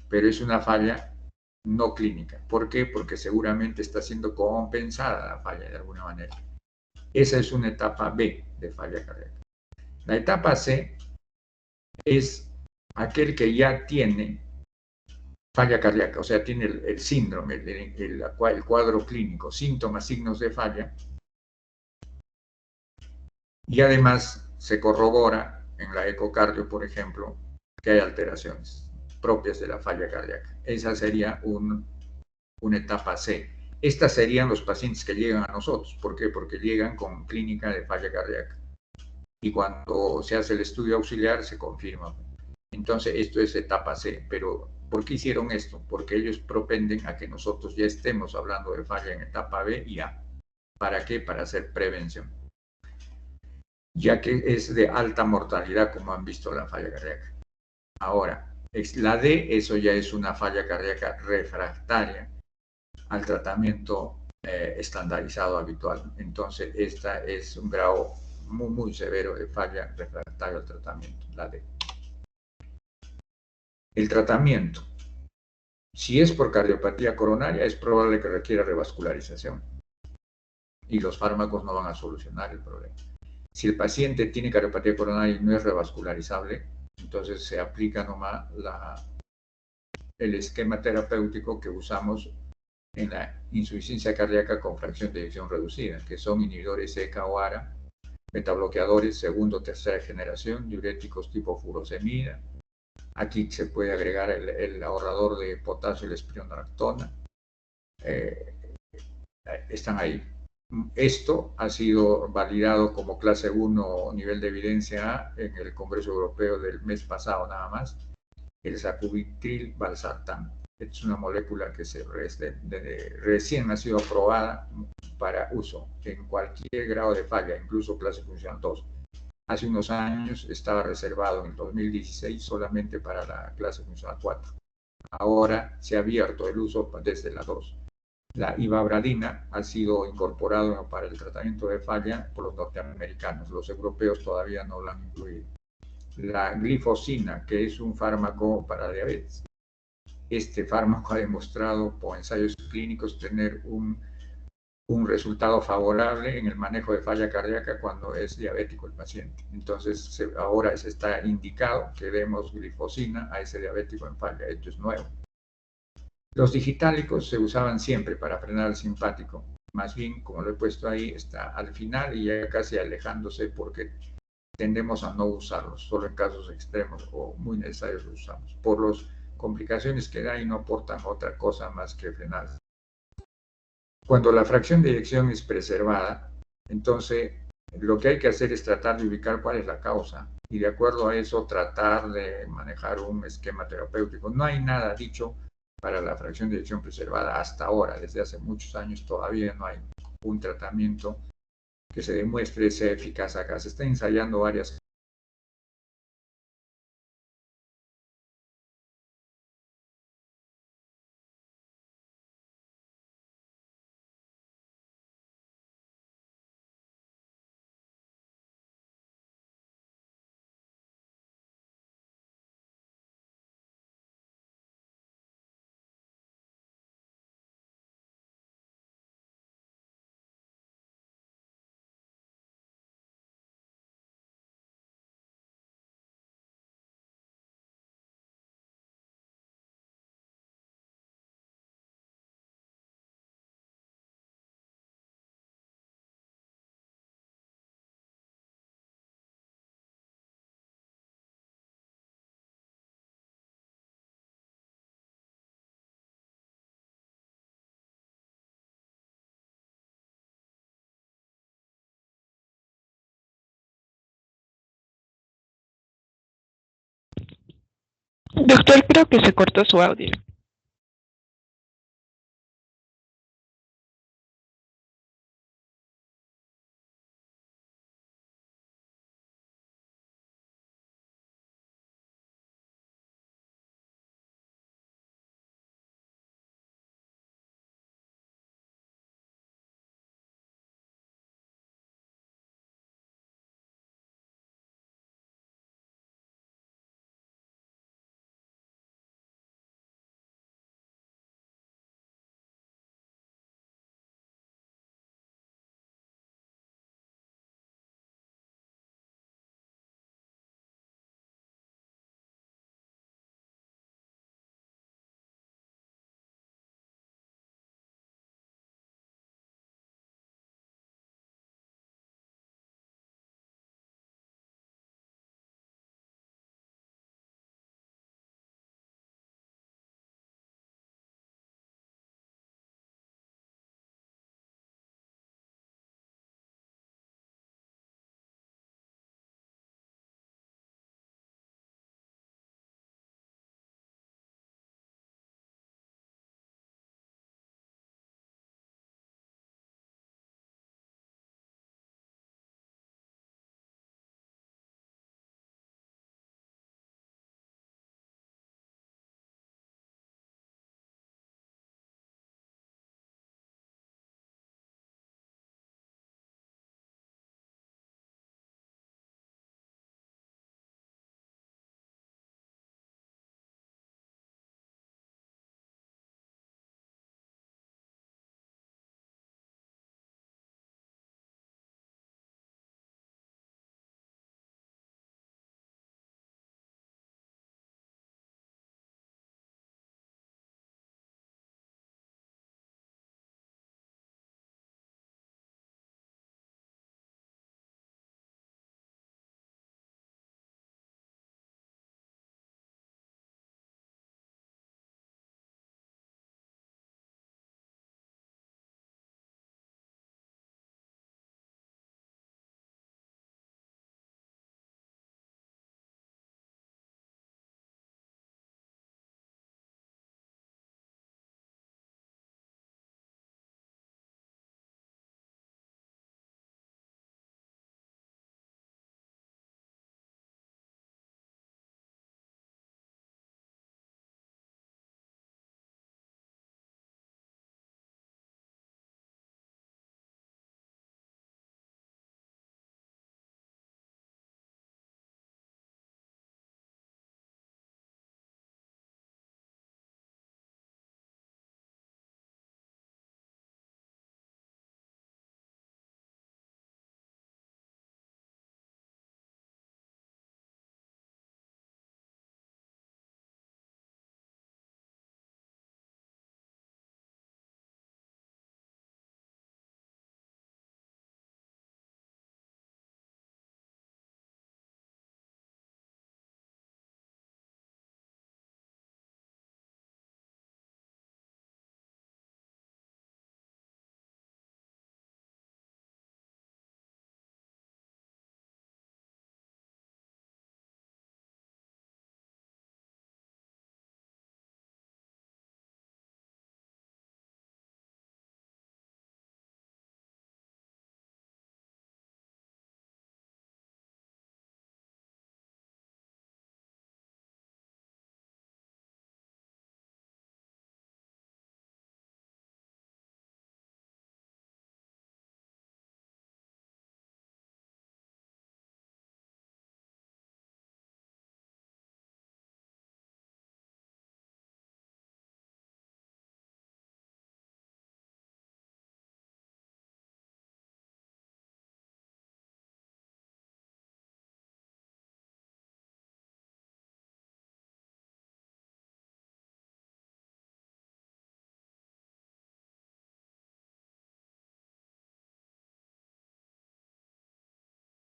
Pero es una falla no clínica. ¿Por qué? Porque seguramente está siendo compensada la falla de alguna manera. Esa es una etapa B de falla cardíaca. La etapa C es aquel que ya tiene falla cardíaca, o sea, tiene el síndrome, el cuadro clínico, síntomas, signos de falla, y además se corrobora en la ecocardio, por ejemplo, que hay alteraciones propias de la falla cardíaca. Esa sería una etapa C. Estas serían los pacientes que llegan a nosotros. ¿Por qué? Porque llegan con clínica de falla cardíaca. Y cuando se hace el estudio auxiliar se confirma. Entonces, esto es etapa C. Pero, ¿por qué hicieron esto? Porque ellos propenden a que nosotros ya estemos hablando de falla en etapa B y A. ¿Para qué? Para hacer prevención. Ya que es de alta mortalidad, como han visto la falla cardíaca. Ahora, la D, eso ya es una falla cardíaca refractaria al tratamiento estandarizado habitual. Entonces, esta es un grado muy, muy severo de falla refractaria al tratamiento, la D. El tratamiento, si es por cardiopatía coronaria, es probable que requiera revascularización y los fármacos no van a solucionar el problema. Si el paciente tiene cardiopatía coronaria y no es revascularizable, entonces se aplica nomás el esquema terapéutico que usamos en la insuficiencia cardíaca con fracción de eyección reducida, que son inhibidores ECA o ARA, metabloqueadores segunda o tercera generación, diuréticos tipo furosemida. Aquí se puede agregar el ahorrador de potasio y la espironolactona. Están ahí. Esto ha sido validado como clase 1 nivel de evidencia A en el Congreso Europeo del mes pasado nada más, el sacubitril valsartán. Es una molécula que recién ha sido aprobada para uso en cualquier grado de falla, incluso clase funcional 2. Hace unos años estaba reservado en el 2016 solamente para la clase funcional 4. Ahora se ha abierto el uso desde la 2. La ivabradina ha sido incorporado para el tratamiento de falla por los norteamericanos. Los europeos todavía no lo han incluido. La glifosina, que es un fármaco para diabetes. Este fármaco ha demostrado por ensayos clínicos tener un resultado favorable en el manejo de falla cardíaca cuando es diabético el paciente. Entonces, ahora se está indicado que demos glifosina a ese diabético en falla. Esto es nuevo. Los digitálicos se usaban siempre para frenar el simpático. Más bien, como lo he puesto ahí, está al final y ya casi alejándose porque tendemos a no usarlos, solo en casos extremos o muy necesarios los usamos, por las complicaciones que da y no aportan otra cosa más que frenar. Cuando la fracción de eyección es preservada, entonces lo que hay que hacer es tratar de ubicar cuál es la causa y de acuerdo a eso tratar de manejar un esquema terapéutico. No hay nada dicho para la fracción de eyección preservada hasta ahora, desde hace muchos años todavía no hay un tratamiento que se demuestre ser eficaz acá. Se está ensayando varias Doctor, creo que se cortó su audio.